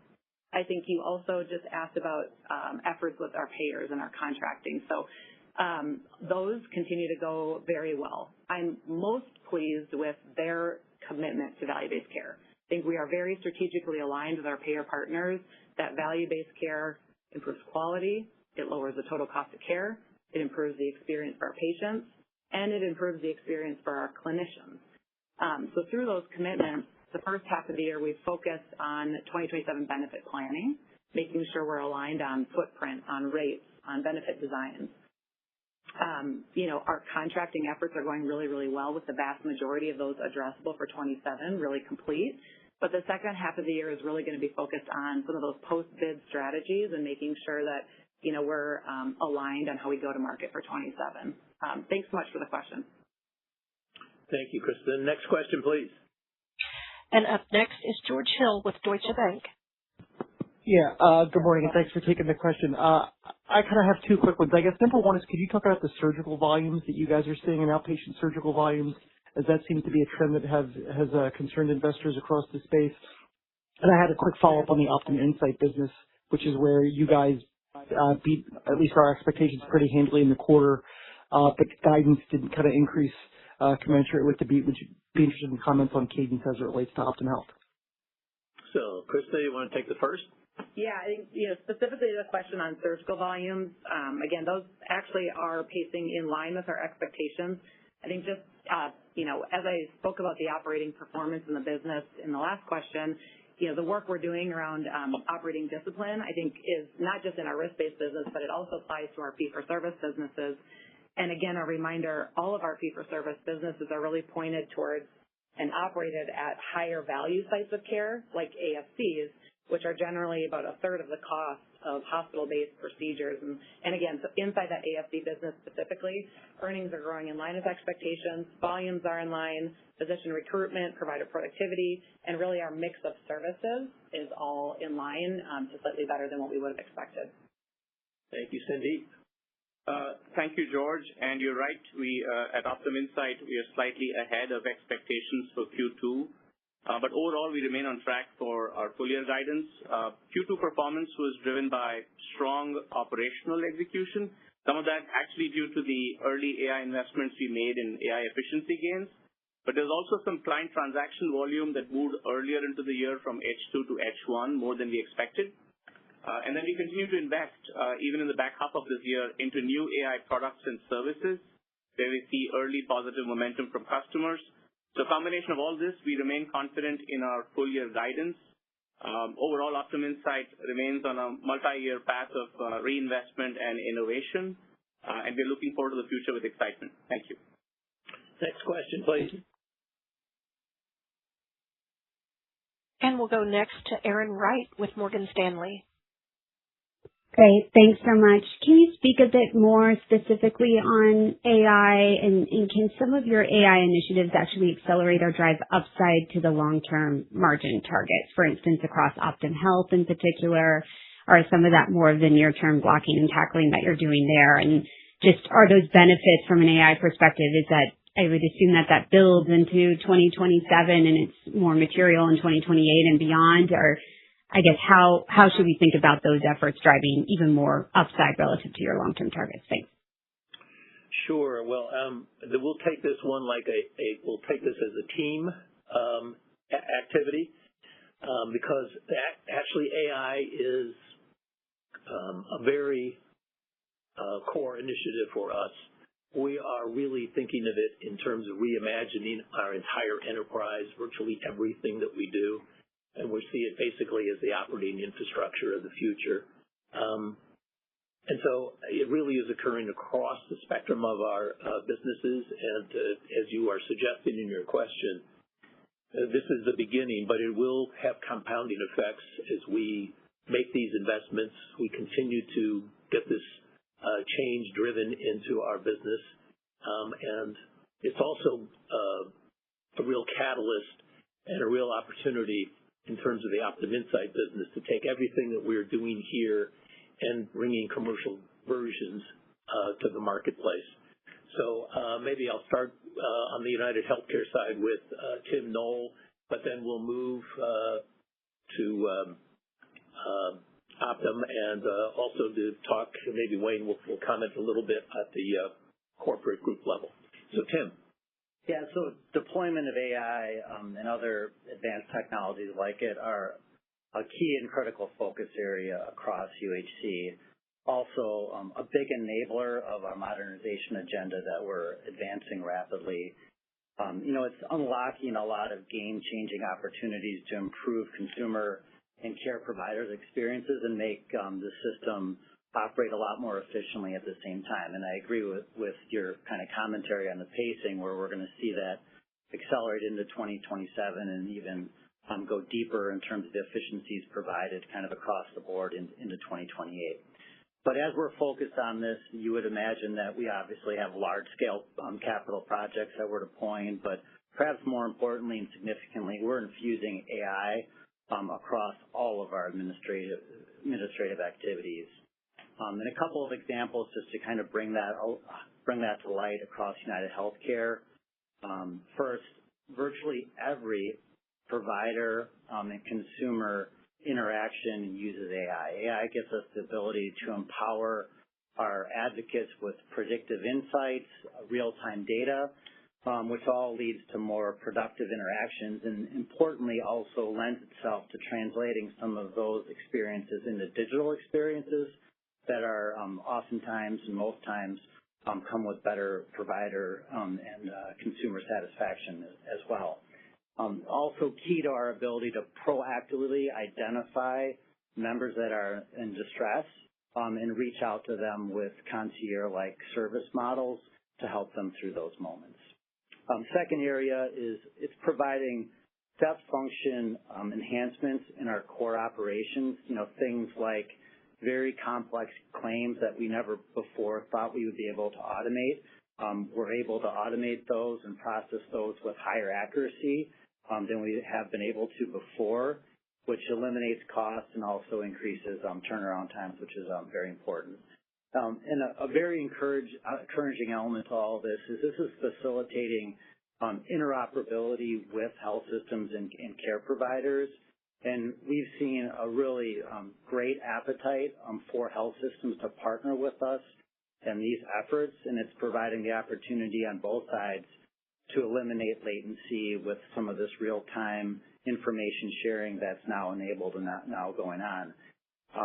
I think you also just asked about efforts with our payers and our contracting. So those continue to go very well. I'm most pleased with their commitment to value-based care. I think we are very strategically aligned with our payer partners that value-based care improves quality, it lowers the total cost of care, it improves the experience for our patients, and it improves the experience for our clinicians. So through those commitments, the first half of the year, we've focused on 2027 benefit planning, making sure we're aligned on footprint, on rates, on benefit designs. Our contracting efforts are going really, really well with the vast majority of those addressable for 27 really complete. But the second half of the year is really going to be focused on some of those post-bid strategies and making sure that, we're aligned on how we go to market for 27. Thanks so much for the question. Thank you, Kristen. Next question, please. And up next is George Hill with Deutsche Bank. Yeah, good morning, and thanks for taking the question. I kind of have two quick ones. I guess number one is, could you talk about the surgical volumes that you guys are seeing in outpatient surgical volumes, as that seems to be a trend that has concerned investors across the space? And I had a quick follow-up on the Optum Insight business, which is where you guys beat at least our expectations pretty handily in the quarter, but guidance didn't kind of increase commensurate with the beat. Would you be interested in comments on cadence as it relates to Optum Health? So, Krista, you want to take the first? Yeah, I think, specifically the question on surgical volumes, again, those actually are pacing in line with our expectations. I think just, as I spoke about the operating performance in the business in the last question, the work we're doing around operating discipline, I think, is not just in our risk-based business, but it also applies to our fee-for-service businesses. And again, a reminder, all of our fee-for-service businesses are really pointed towards and operated at higher value sites of care, like ASCs, which are generally about a third of the cost of hospital-based procedures. And again, so inside that ASC business specifically, earnings are growing in line with expectations, volumes are in line, physician recruitment, provider productivity, and really our mix of services is all in line to slightly better than what we would have expected. Thank you, Cindy. Thank you, George. And you're right. We at Optum Insight, we are slightly ahead of expectations for Q2. But overall, we remain on track for our full-year guidance. Q2 performance was driven by strong operational execution, some of that actually due to the early AI investments we made in AI efficiency gains. But there's also some client transaction volume that moved earlier into the year from H2 to H1, more than we expected. And then we continue to invest, even in the back half of this year, into new AI products and services, where we see early positive momentum from customers. So a combination of all this, we remain confident in our full-year guidance. Overall, Optum Insight remains on a multi-year path of reinvestment and innovation, and we're looking forward to the future with excitement. Thank you. Next question, please. And we'll go next to Erin Wright with Morgan Stanley. Great. Thanks so much. Can you speak a bit more specifically on AI, and can some of your AI initiatives actually accelerate or drive upside to the long-term margin targets? For instance, across Optum Health in particular, or some of that more of the near-term blocking and tackling that you're doing there? And just are those benefits from an AI perspective, is that I would assume that builds into 2027 and it's more material in 2028 and beyond, or I guess how should we think about those efforts driving even more upside relative to your long-term targets? Thanks. Sure. Well, we'll take this one we'll take this as a team activity. because actually AI is a very core initiative for us. We are really thinking of it in terms of reimagining our entire enterprise, virtually everything that we do, and we see it basically as the operating infrastructure of the future. And so it really is occurring across the spectrum of our businesses, and as you are suggesting in your question, this is the beginning, but it will have compounding effects as we make these investments. We continue to get this change driven into our business, and it's also a real catalyst and a real opportunity in terms of the Optum Insight business to take everything that we're doing here and bringing commercial versions to the marketplace. So maybe I'll start on the UnitedHealthcare side with Tim Knoll, but then we'll move to Optum and also to talk, maybe Wayne will comment a little bit at the corporate group level. So Tim. Yeah, so deployment of AI and other advanced technologies like it are a key and critical focus area across UHC. Also, a big enabler of our modernization agenda that we're advancing rapidly. It's unlocking a lot of game-changing opportunities to improve consumer and care providers' experiences and make the system operate a lot more efficiently at the same time. And I agree with your kind of commentary on the pacing, where we're going to see that accelerate into 2027 and even go deeper in terms of the efficiencies provided kind of across the board into 2028. But as we're focused on this, you would imagine that we obviously have large-scale capital projects that we're deploying, but perhaps more importantly and significantly, we're infusing AI across all of our administrative activities. And a couple of examples just to kind of bring that to light across UnitedHealthcare. First, virtually every provider and consumer interaction uses AI. AI gives us the ability to empower our advocates with predictive insights, real-time data, which all leads to more productive interactions, and importantly also lends itself to translating some of those experiences into digital experiences that are oftentimes and most times come with better provider and consumer satisfaction as well. Also key to our ability to proactively identify members that are in distress and reach out to them with concierge-like service models to help them through those moments. Second area is it's providing step function enhancements in our core operations, things like very complex claims that we never before thought we would be able to automate. We're able to automate those and process those with higher accuracy than we have been able to before, which eliminates costs and also increases turnaround times, which is very important. And a very encouraging element to all this is facilitating interoperability with health systems and care providers. And we've seen a really great appetite for health systems to partner with us in these efforts, and it's providing the opportunity on both sides to eliminate latency with some of this real-time information sharing that's now enabled and now going on.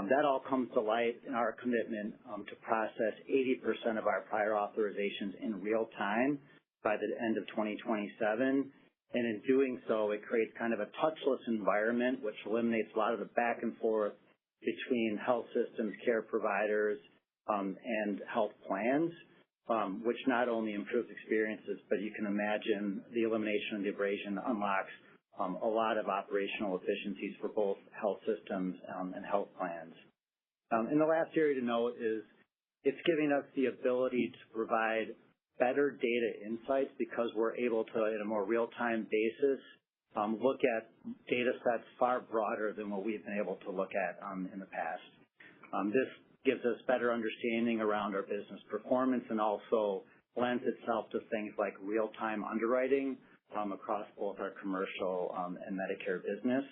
That all comes to light in our commitment to process 80% of our prior authorizations in real time by the end of 2027. And in doing so, it creates kind of a touchless environment, which eliminates a lot of the back and forth between health systems, care providers, and health plans, which not only improves experiences, but you can imagine the elimination of the abrasion unlocks a lot of operational efficiencies for both health systems and health plans. And the last area to note is it's giving us the ability to provide better data insights because we're able to, in a more real-time basis, look at data sets far broader than what we've been able to look at in the past. This gives us better understanding around our business performance and also lends itself to things like real-time underwriting across both our commercial and Medicare business.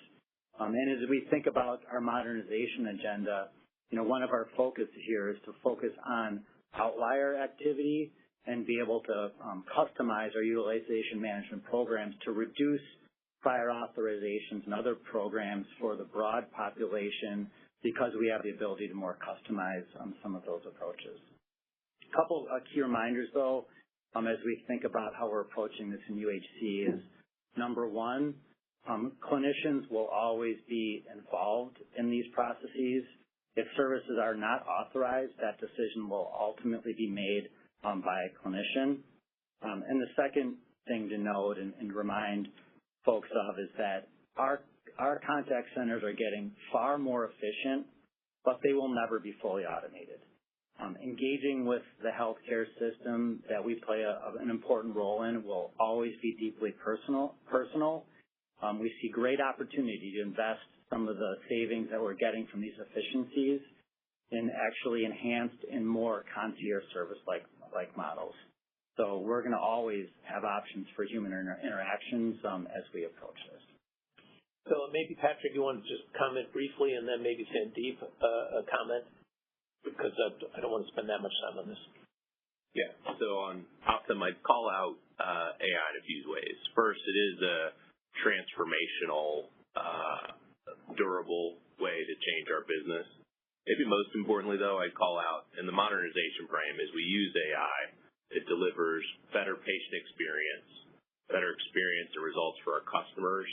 And as we think about our modernization agenda, one of our focuses here is to focus on outlier activity and be able to customize our utilization management programs to reduce prior authorizations and other programs for the broad population because we have the ability to more customize some of those approaches. A couple key reminders, though, as we think about how we're approaching this in UHC is, number one, clinicians will always be involved in these processes. If services are not authorized, that decision will ultimately be made by a clinician. And the second thing to note and remind folks of is that our contact centers are getting far more efficient, but they will never be fully automated. Engaging with the healthcare system that we play an important role in will always be deeply personal. We see great opportunity to invest some of the savings that we're getting from these efficiencies in actually enhanced and more concierge service-like models. So we're going to always have options for human interactions as we approach this. So maybe, Patrick, you want to just comment briefly, and then maybe Sandeep a comment, because I don't want to spend that much time on this. Yeah. So on Optum, I'd call out AI in a few ways. First, it is a transformational, durable way to change our business. Maybe most importantly, though, I'd call out in the modernization frame, as we use AI, it delivers better patient experience, better experience and results for our customers,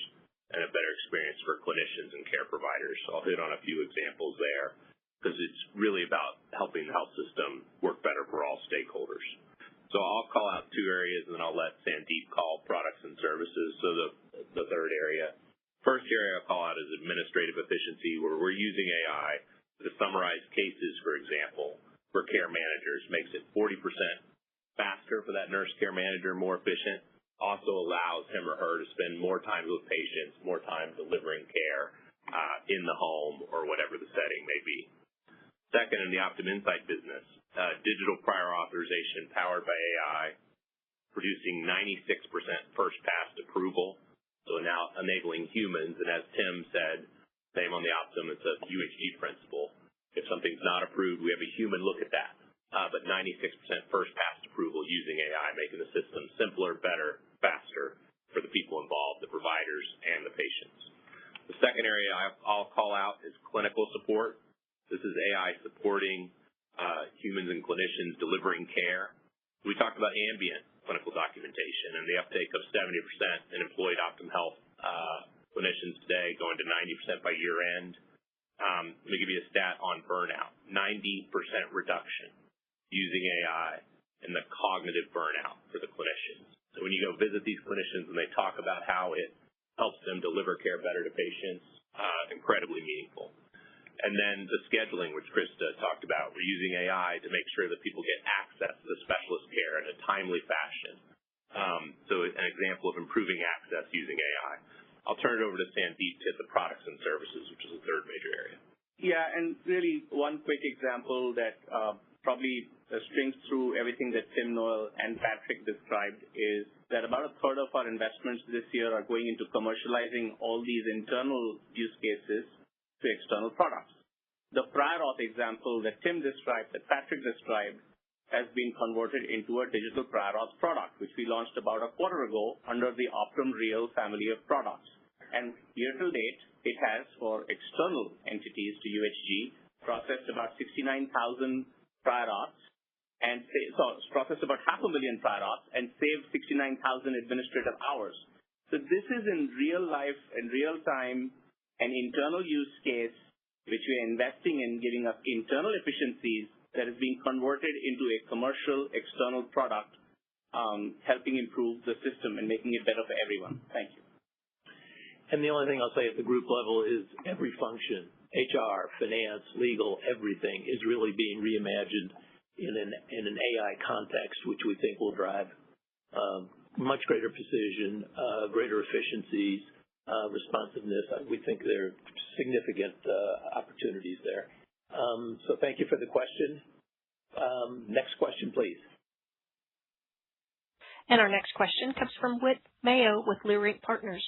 and a better experience for clinicians and care providers. So I'll hit on a few examples there, because it's really about helping the health system work better for all stakeholders. So I'll call out two areas, and then I'll let Sandeep call products and services. So the third area. First area I'll call out is administrative efficiency, where we're using AI to summarize cases, for example, for care managers. Makes it 40% faster for that nurse care manager, more efficient. Also allows him or her to spend more time with patients, more time delivering care in the home or whatever the setting may be. Second, in the Optum Insight business, digital prior authorization powered by AI, producing 96% first pass approval, so now enabling humans. And as Tim said, same on the Optum, it's a UHG principle. If something's not approved, we have a human look at that. But 96% first pass approval using AI, making the system simpler, better, faster for the people involved, the providers, and the patients. The second area I'll call out is clinical support. This is AI supporting humans and clinicians delivering care. We talked about ambient clinical documentation and the uptake of 70% in employed Optum Health clinicians today, going to 90% by year end. Let me give you a stat on burnout. 90% reduction using AI in the cognitive burnout for the clinicians. So when you go visit these clinicians and they talk about how it helps them deliver care better to patients, incredibly meaningful. And then the scheduling, which Krista talked about, we're using AI to make sure that people get access to specialist care in a timely fashion. So an example of improving access using AI. I'll turn it over to Sandeep to hit the products and services, which is the third major area. Yeah, and really one quick example that probably strings through everything that Tim, Noel, and Patrick described is that about a third of our investments this year are going into commercializing all these internal use cases to external products. The prior auth example that Tim described, that Patrick described, has been converted into a digital prior auth product, which we launched about a quarter ago under the Optum Real family of products. And year to date, it has, for external entities to UHG, processed about 69,000 prior auths, and processed about 500,000 prior auths and saved 69,000 administrative hours. So this is in real life, in real time, an internal use case which we are investing in, giving us internal efficiencies that is being converted into a commercial external product, helping improve the system and making it better for everyone. Thank you. And the only thing I'll say at the group level is every function, HR, finance, legal, everything is really being reimagined in an AI context, which we think will drive much greater precision, greater efficiencies, responsiveness. We think there are significant opportunities there. So thank you for the question. Next question, please. And our next question comes from Whit Mayo with Leerink Partners.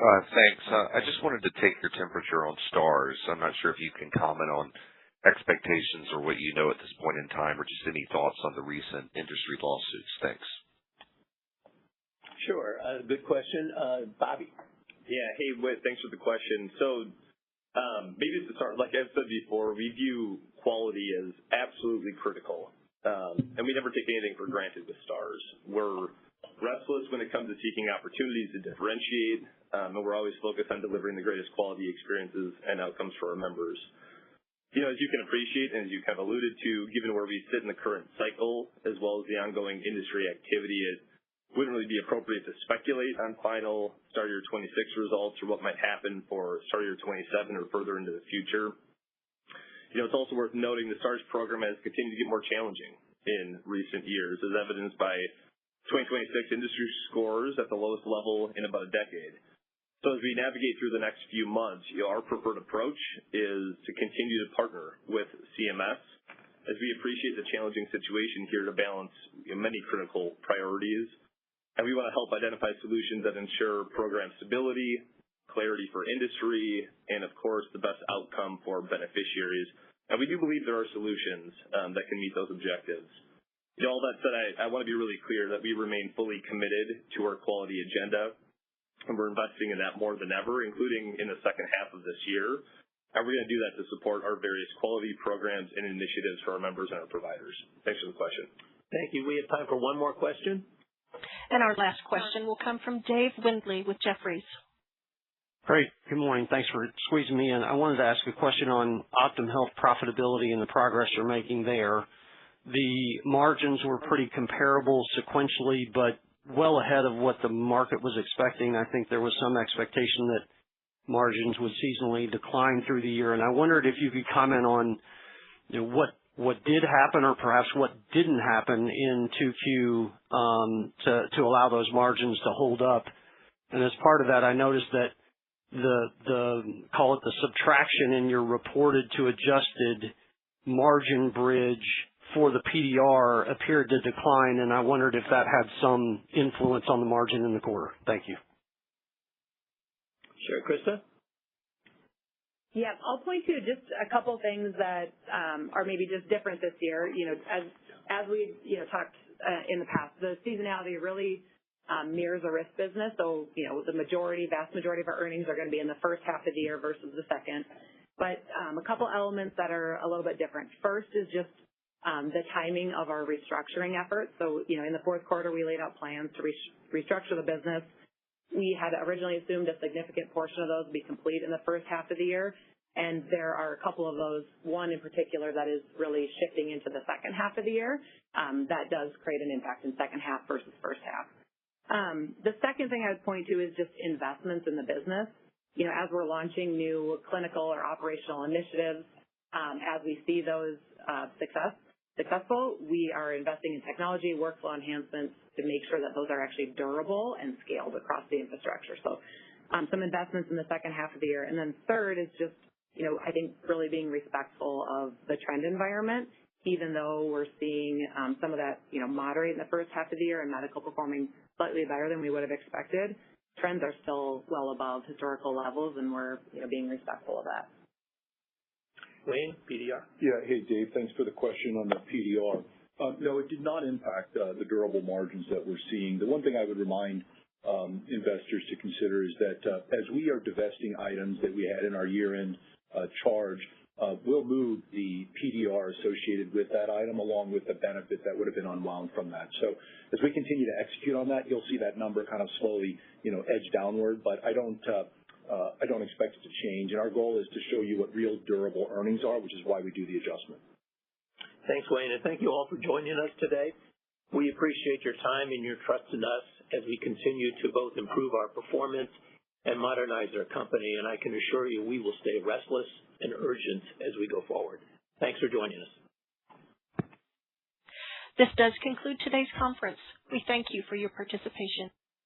Thanks. I just wanted to take your temperature on Stars. I'm not sure if you can comment on expectations or what you know at this point in time, or just any thoughts on the recent industry lawsuits. Thanks. Sure. Good question. Bobby. Yeah. Hey, Whit, thanks for the question. So maybe to start, like I've said before, we view quality as absolutely critical. And we never take anything for granted with Stars. We're restless when it comes to seeking opportunities to differentiate, and we're always focused on delivering the greatest quality experiences and outcomes for our members. As you can appreciate, and as you kind of alluded to, given where we sit in the current cycle, as well as the ongoing industry activity, it wouldn't really be appropriate to speculate on final Star Year 26 results or what might happen for Star Year 27 or further into the future. It's also worth noting the Stars program has continued to get more challenging in recent years, as evidenced by 2026 industry scores at the lowest level in about a decade. So as we navigate through the next few months, our preferred approach is to continue to partner with CMS, as we appreciate the challenging situation here to balance many critical priorities. And we want to help identify solutions that ensure program stability, clarity for industry, and of course, the best outcome for beneficiaries. And we do believe there are solutions that can meet those objectives. All that said, I want to be really clear that we remain fully committed to our quality agenda, and we're investing in that more than ever, including in the second half of this year. And we're going to do that to support our various quality programs and initiatives for our members and our providers. Thanks for the question. Thank you. We have time for one more question. And our last question will come from Dave Windley with Jefferies. Great. Good morning. Thanks for squeezing me in. I wanted to ask a question on Optum Health profitability and the progress you're making there. The margins were pretty comparable sequentially, but well ahead of what the market was expecting. I think there was some expectation that margins would seasonally decline through the year, and I wondered if you could comment on what did happen or perhaps what didn't happen in 2Q to allow those margins to hold up. And as part of that, I noticed that the call it the subtraction in your reported to adjusted margin bridge for the PDR appeared to decline, and I wondered if that had some influence on the margin in the quarter. Thank you. Sure. Krista? Yeah, I'll point to just a couple things that are maybe just different this year. As we talked in the past, the seasonality really mirrors a risk business. So, the vast majority of our earnings are going to be in the first half of the year versus the second. But a couple elements that are a little bit different. First is just the timing of our restructuring efforts. So, in the fourth quarter, we laid out plans to restructure the business. We had originally assumed a significant portion of those would be complete in the first half of the year. And there are a couple of those, one in particular that is really shifting into the second half of the year. That does create an impact in second half versus first half. The second thing I would point to is just investments in the business. As we're launching new clinical or operational initiatives, as we see those successful, we are investing in technology, workflow enhancements to make sure that those are actually durable and scaled across the infrastructure. So some investments in the second half of the year. And then third is just, I think really being respectful of the trend environment, even though we're seeing some of that, moderate in the first half of the year and medical performing slightly better than we would have expected. Trends are still well above historical levels, and we're, being respectful of that. Wayne, PDR? Yeah. Hey, Dave. Thanks for the question on the PDR. No, it did not impact the durable margins that we're seeing. The one thing I would remind investors to consider is that as we are divesting items that we had in our year-end charge, we'll move the PDR associated with that item along with the benefit that would have been unwound from that. So as we continue to execute on that, you'll see that number kind of slowly, edge downward, but I don't expect it to change. And our goal is to show you what real durable earnings are, which is why we do the adjustment. Thanks, Wayne, and thank you all for joining us today. We appreciate your time and your trust in us as we continue to both improve our performance and modernize our company, and I can assure you we will stay restless and urgent as we go forward. Thanks for joining us. This does conclude today's conference. We thank you for your participation.